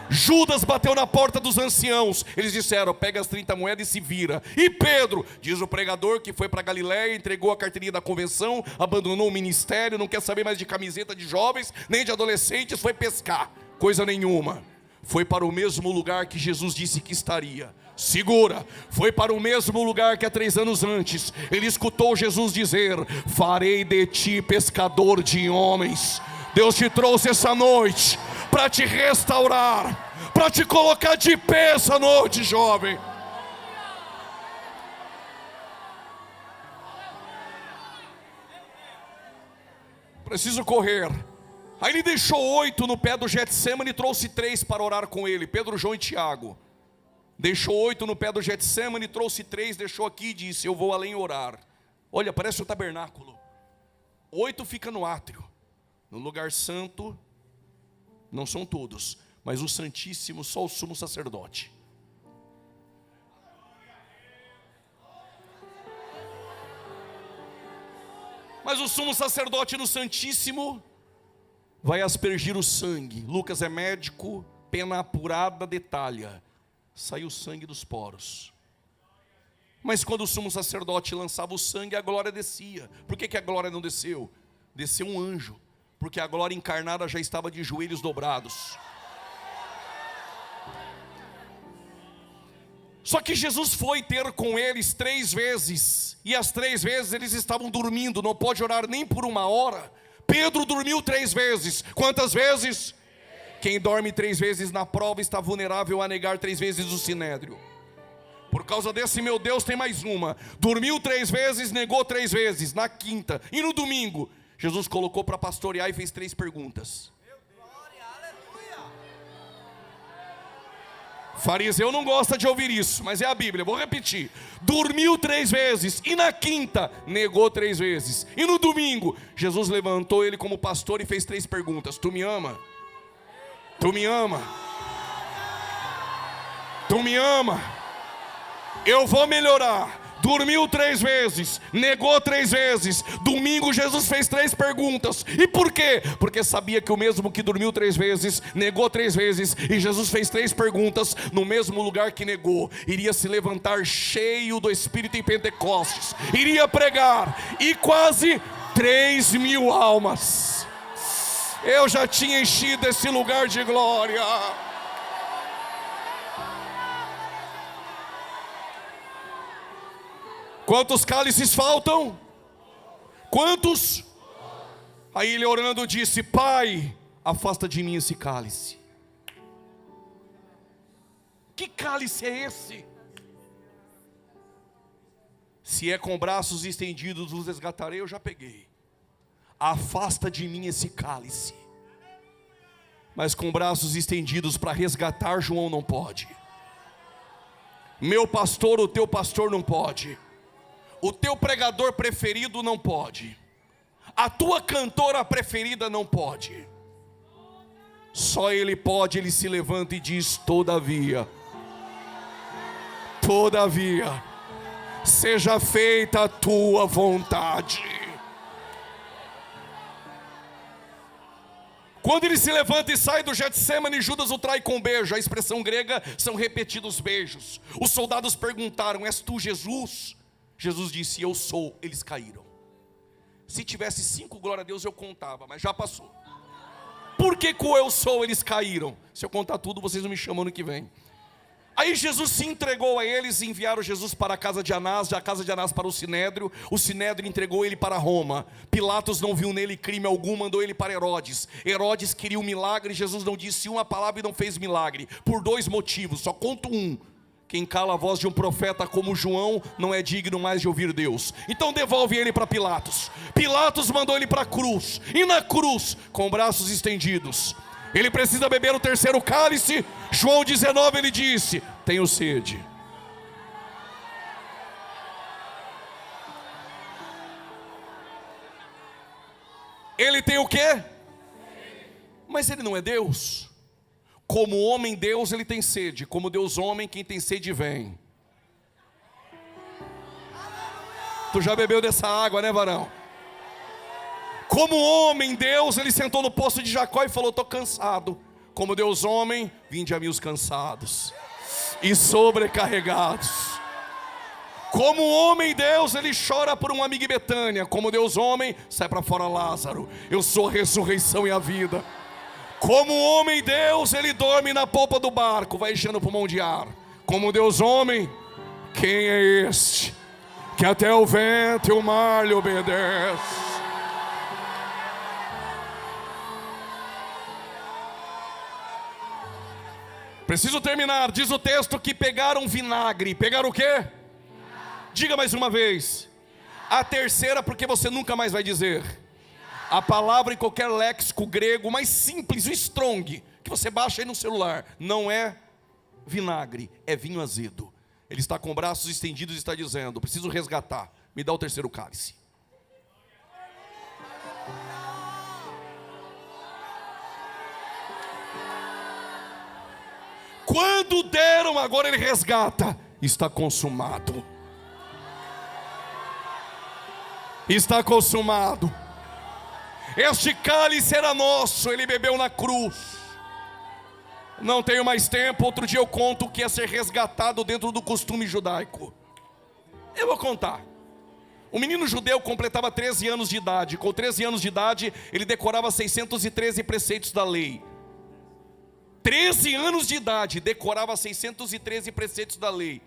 Judas bateu na porta dos anciãos. Eles disseram: pega as 30 moedas e se vira. E Pedro, diz o pregador, que foi para Galileia, entregou a carteirinha da convenção, abandonou o ministério, não quer saber mais de camiseta de jovens, nem de adolescentes, foi pescar. Coisa nenhuma. Foi para o mesmo lugar que Jesus disse que estaria. Segura. Foi para o mesmo lugar que há 3 anos antes ele escutou Jesus dizer: farei de ti pescador de homens. Deus te trouxe essa noite para te restaurar, para te colocar de pé essa noite, jovem. Preciso correr. Aí ele deixou 8 no pé do Getsemane e trouxe 3 para orar com ele, Pedro, João e Tiago. Deixou 8 no pé do Getsemane, trouxe 3, deixou aqui e disse: eu vou além orar. Olha, parece o tabernáculo. 8 fica no átrio. No lugar santo, não são todos, mas o Santíssimo, só o sumo sacerdote. Mas o sumo sacerdote no Santíssimo vai aspergir o sangue. Lucas é médico, pena apurada detalha. Saiu o sangue dos poros. Mas quando o sumo sacerdote lançava o sangue, a glória descia. Por que a glória não desceu? Desceu um anjo, porque a glória encarnada já estava de joelhos dobrados. Só que Jesus foi ter com eles 3 vezes, e as 3 vezes eles estavam dormindo, não pode orar nem por 1 hora. Pedro dormiu 3 vezes, quantas vezes? Quem dorme 3 vezes na prova está vulnerável a negar 3 vezes o sinédrio. Por causa desse meu Deus tem mais uma. Dormiu 3 vezes, negou 3 vezes, na quinta. E no domingo, Jesus colocou para pastorear e fez 3 perguntas. Fariseu não gosta de ouvir isso, mas é a Bíblia, vou repetir. Dormiu 3 vezes, e na quinta, negou 3 vezes. E no domingo, Jesus levantou ele como pastor e fez 3 perguntas. Tu me ama? Tu me ama? Tu me ama? Eu vou melhorar. Dormiu 3 vezes, negou 3 vezes. Domingo Jesus fez 3 perguntas. E por quê? Porque sabia que o mesmo que dormiu 3 vezes, negou 3 vezes, e Jesus fez 3 perguntas, no mesmo lugar que negou, iria se levantar cheio do Espírito em Pentecostes, iria pregar, e quase 3.000 almas. Eu já tinha enchido esse lugar de glória. Quantos cálices faltam? Quantos? Aí ele orando disse: Pai, afasta de mim esse cálice. Que cálice é esse? Se é com braços estendidos os resgatarei, eu já peguei. Afasta de mim esse cálice. Mas com braços estendidos para resgatar, João não pode. Meu pastor, o teu pastor não pode. O teu pregador preferido não pode. A tua cantora preferida não pode. Só ele pode. Ele se levanta e diz: todavia, todavia, seja feita a tua vontade. Quando ele se levanta e sai do Getsêmani, Judas o trai com beijo. A expressão grega são repetidos beijos. Os soldados perguntaram: és tu Jesus? Jesus disse: eu sou. Eles caíram. Se tivesse 5, glória a Deus, eu contava, mas já passou. Por que com eu sou eles caíram? Se eu contar tudo, vocês não me chamam ano que vem. Aí Jesus se entregou a eles, enviaram Jesus para a casa de Anás, da casa de Anás para o Sinédrio entregou ele para Roma. Pilatos não viu nele crime algum, mandou ele para Herodes. Herodes queria um milagre, Jesus não disse uma palavra e não fez milagre, por 2 motivos, só conto um: quem cala a voz de um profeta como João não é digno mais de ouvir Deus. Então devolve ele para Pilatos. Pilatos mandou ele para a cruz, e na cruz, com braços estendidos, ele precisa beber o 3º cálice. João 19, ele disse: tenho sede. Ele tem o quê? Mas ele não é Deus. Como homem Deus, ele tem sede. Como Deus homem, quem tem sede vem. Tu já bebeu dessa água, né, varão? Como homem Deus, ele sentou no poço de Jacó e falou: estou cansado. Como Deus homem, vinde a mim os cansados e sobrecarregados. Como homem Deus, ele chora por um amigo em Betânia. Como Deus homem, sai para fora Lázaro. Eu sou a ressurreição e a vida. Como homem Deus, ele dorme na polpa do barco, vai enchendo o pulmão de ar. Como Deus homem, quem é este que até o vento e o mar lhe obedece? Preciso terminar. Diz o texto que pegaram vinagre. Pegaram o quê? Diga mais uma vez. A terceira, porque você nunca mais vai dizer. A palavra em qualquer léxico grego mais simples, o strong, que você baixa aí no celular, não é vinagre, é vinho azedo. Ele está com braços estendidos e está dizendo: preciso resgatar. Me dá o terceiro cálice. Quando deram, agora ele resgata. Está consumado. Está consumado. Este cálice era nosso, ele bebeu na cruz. Não tenho mais tempo, outro dia eu conto o que é ser resgatado dentro do costume judaico. Eu vou contar. O menino judeu completava 13 anos de idade. Com 13 anos de idade, ele decorava 613 preceitos da lei. 13 anos de idade, decorava 613 preceitos da lei.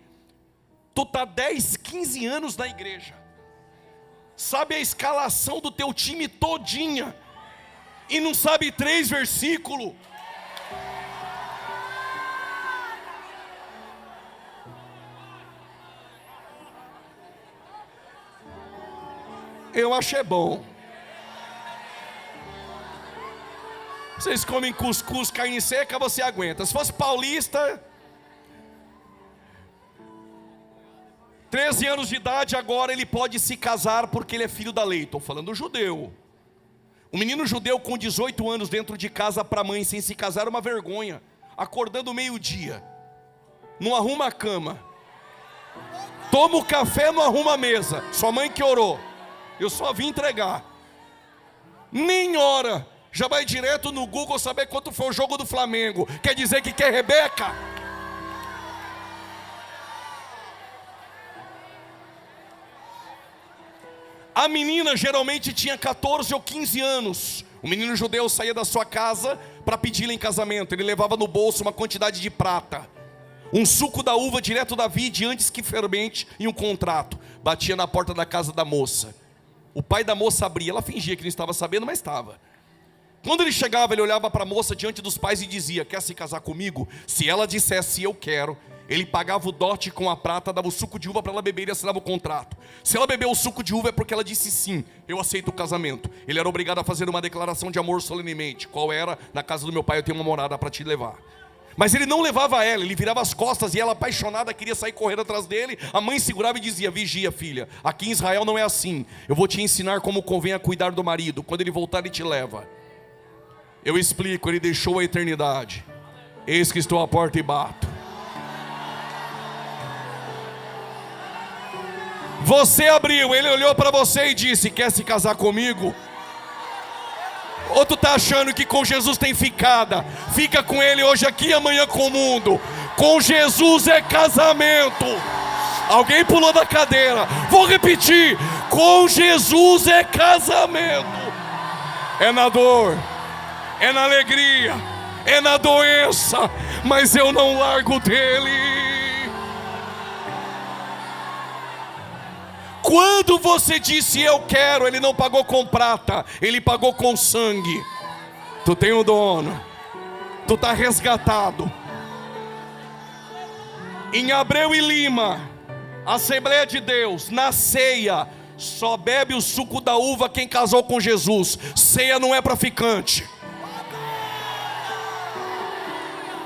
Tu tá 10, 15 anos na igreja. Sabe a escalação do teu time todinha. E não sabe 3 versículos. Eu acho é bom. Vocês comem cuscuz, carne seca, você aguenta. Se fosse paulista, 13 anos de idade, agora ele pode se casar porque ele é filho da lei. Estou falando judeu. O menino judeu com 18 anos dentro de casa para a mãe sem se casar é uma vergonha. Acordando meio-dia, não arruma a cama, toma o café, não arruma a mesa. Sua mãe que orou, eu só vim entregar. Nem ora, já vai direto no Google saber quanto foi o jogo do Flamengo. Quer dizer que quer Rebeca? A menina geralmente tinha 14 ou 15 anos. O menino judeu saía da sua casa para pedi-la em casamento. Ele levava no bolso uma quantidade de prata, um suco da uva direto da vide antes que fermente, e um contrato. Batia na porta da casa da moça. O pai da moça abria, ela fingia que não estava sabendo, mas estava. Quando ele chegava, ele olhava para a moça diante dos pais e dizia: quer se casar comigo? Se ela dissesse eu quero, ele pagava o dote com a prata, dava o suco de uva para ela beber e assinava o contrato. Se ela bebeu o suco de uva é porque ela disse sim, eu aceito o casamento. Ele era obrigado a fazer uma declaração de amor solenemente. Qual era? Na casa do meu pai eu tenho uma morada para te levar. Mas ele não levava ela, ele virava as costas e ela, apaixonada, queria sair correndo atrás dele. A mãe segurava e dizia: vigia, filha, aqui em Israel não é assim. Eu vou te ensinar como convém a cuidar do marido. Quando ele voltar ele te leva. Eu explico, ele deixou a eternidade. Eis que estou à porta e bato. Você abriu, ele olhou para você e disse: quer se casar comigo? Ou tu está achando que com Jesus tem ficada? Fica com ele hoje aqui e amanhã com o mundo. Com Jesus é casamento. Alguém pulou da cadeira. Vou repetir: com Jesus é casamento. É na dor, é na alegria, é na doença, mas eu não largo dele. Quando você disse eu quero, ele não pagou com prata, ele pagou com sangue. Tu tem um dono, tu está resgatado. Em Abreu e Lima, Assembleia de Deus, na ceia, só bebe o suco da uva quem casou com Jesus. Ceia não é para ficante.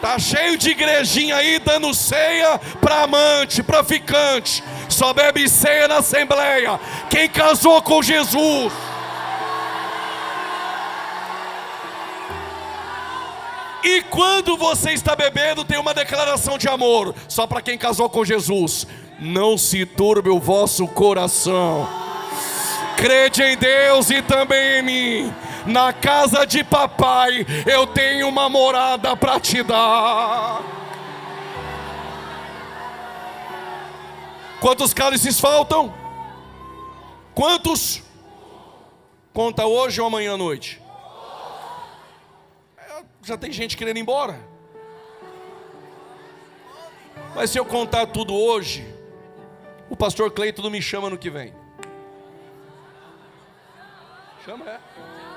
Tá cheio de igrejinha aí dando ceia para amante, para ficante. Só bebe ceia na Assembleia quem casou com Jesus. E quando você está bebendo, tem uma declaração de amor só para quem casou com Jesus. Não se turbe o vosso coração. Crede em Deus e também em mim. Na casa de papai eu tenho uma morada para te dar. Quantos cálices faltam? Quantos? Conta hoje ou amanhã à noite? Já tem gente querendo ir embora. Mas se eu contar tudo hoje, o pastor Cleiton não me chama no que vem. Chama, é.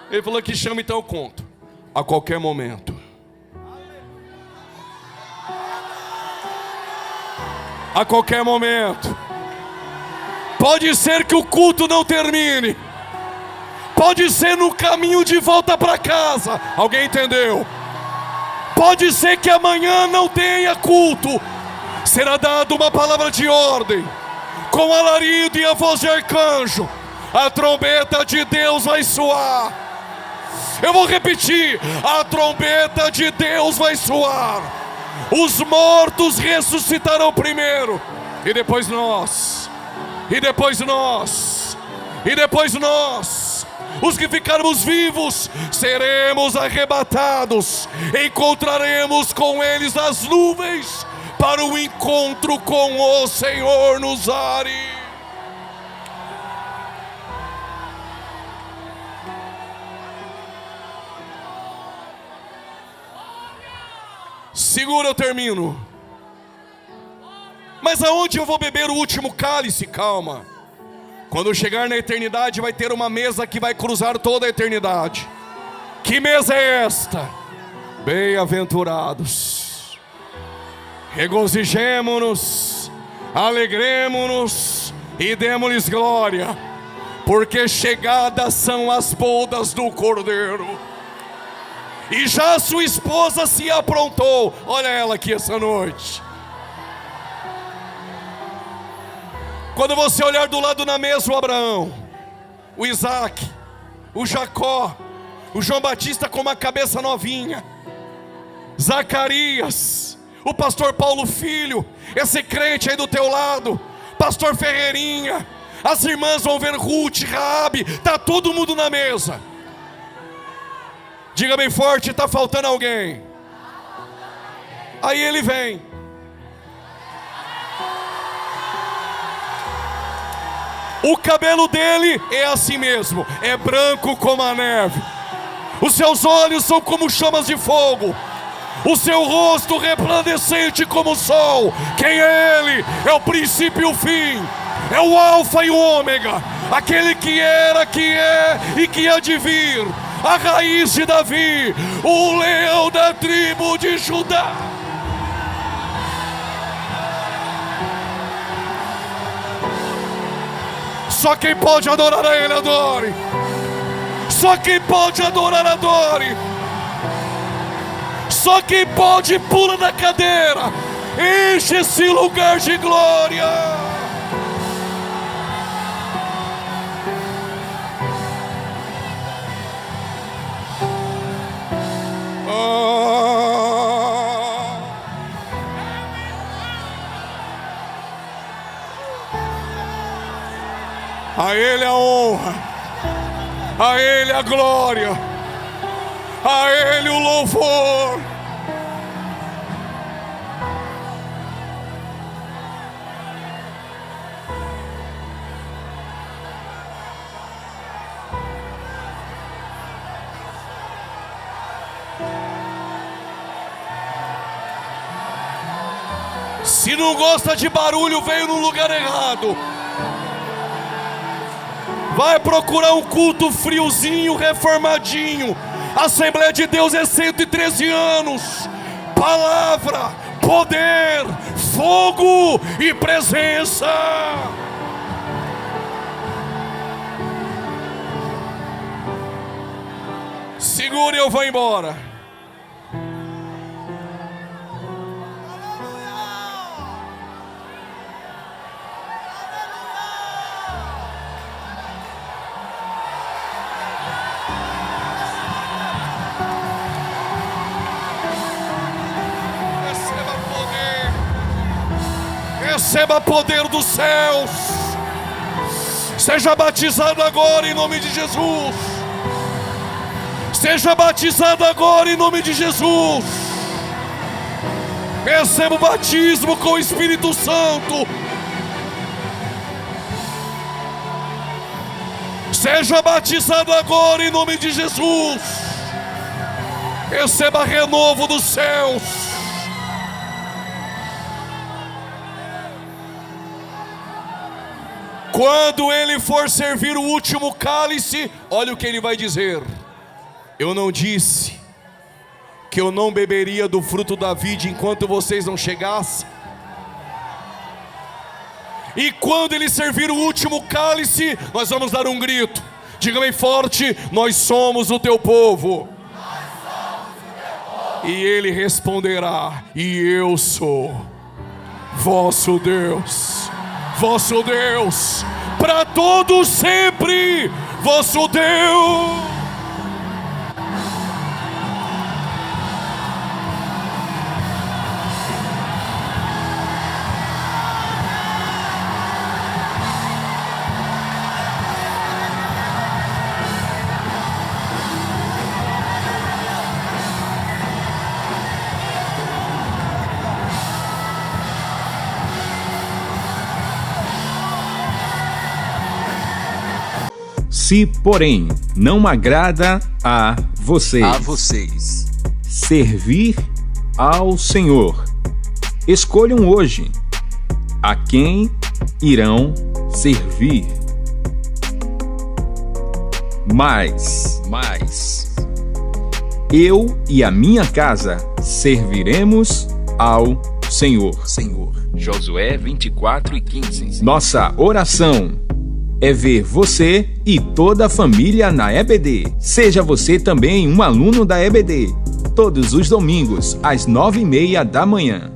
Ele falou que chama, então eu conto. A qualquer momento. A qualquer momento. Pode ser que o culto não termine. Pode ser no caminho de volta para casa. Alguém entendeu? Pode ser que amanhã não tenha culto. Será dada uma palavra de ordem. com alarido e a voz de arcanjo, a trombeta de Deus vai soar. Eu vou repetir: a trombeta de Deus vai soar. Os mortos ressuscitarão primeiro, e depois nós, e depois nós, e depois nós. Os que ficarmos vivos seremos arrebatados, encontraremos com eles nas nuvens para o encontro com o Senhor nos ares. Segura, eu termino. Mas aonde eu vou beber o último cálice? Calma. Quando chegar na eternidade vai ter uma mesa que vai cruzar toda a eternidade. Que mesa é esta? Bem-aventurados. Regozijemo-nos, alegremo-nos e demo-lhes glória, porque chegadas são as bodas do Cordeiro. E já sua esposa se aprontou. Olha ela aqui essa noite. Quando você olhar do lado na mesa o Abraão, o Isaac, o Jacó, o João Batista com uma cabeça novinha, Zacarias, o pastor Paulo Filho, esse crente aí do teu lado, pastor Ferreirinha, as irmãs vão ver Ruth, Raabe, está todo mundo na mesa. Diga bem forte: está faltando alguém. Aí ele vem. O cabelo dele é assim mesmo, é branco como a neve. Os seus olhos são como chamas de fogo. O seu rosto resplandecente como o sol. Quem é ele? É o princípio e o fim. É o alfa e o ômega. Aquele que era, que é e que há de vir. A raiz de Davi, o leão da tribo de Judá. Só quem pode adorar a Ele, adore. Só quem pode adorar, adore. Só quem pode, pula da cadeira. Enche esse lugar de glória. A Ele a honra, a Ele a glória, a Ele o louvor. Se não gosta de barulho, veio no lugar errado. Vai procurar um culto friozinho, reformadinho. A Assembleia de Deus é 113 anos. Palavra, poder, fogo e presença. Segure, eu vou embora. Receba poder dos céus. Seja batizado agora em nome de Jesus. Seja batizado agora em nome de Jesus. Receba o batismo com o Espírito Santo. Seja batizado agora em nome de Jesus. Receba renovo dos céus. Quando ele for servir o último cálice, olha o que ele vai dizer: eu não disse que eu não beberia do fruto da vide enquanto vocês não chegassem? E quando ele servir o último cálice, nós vamos dar um grito. Diga bem forte: nós somos o teu povo. E ele responderá: e eu sou vosso Deus. vosso Deus, para todos sempre, vosso Deus. Se, porém, não agrada a vocês servir ao Senhor, escolham hoje a quem irão servir. Mas eu e a minha casa serviremos ao Senhor. Josué 24:15. Nossa oração é ver você e toda a família na EBD. Seja você também um aluno da EBD. Todos os domingos, às 9:30 da manhã.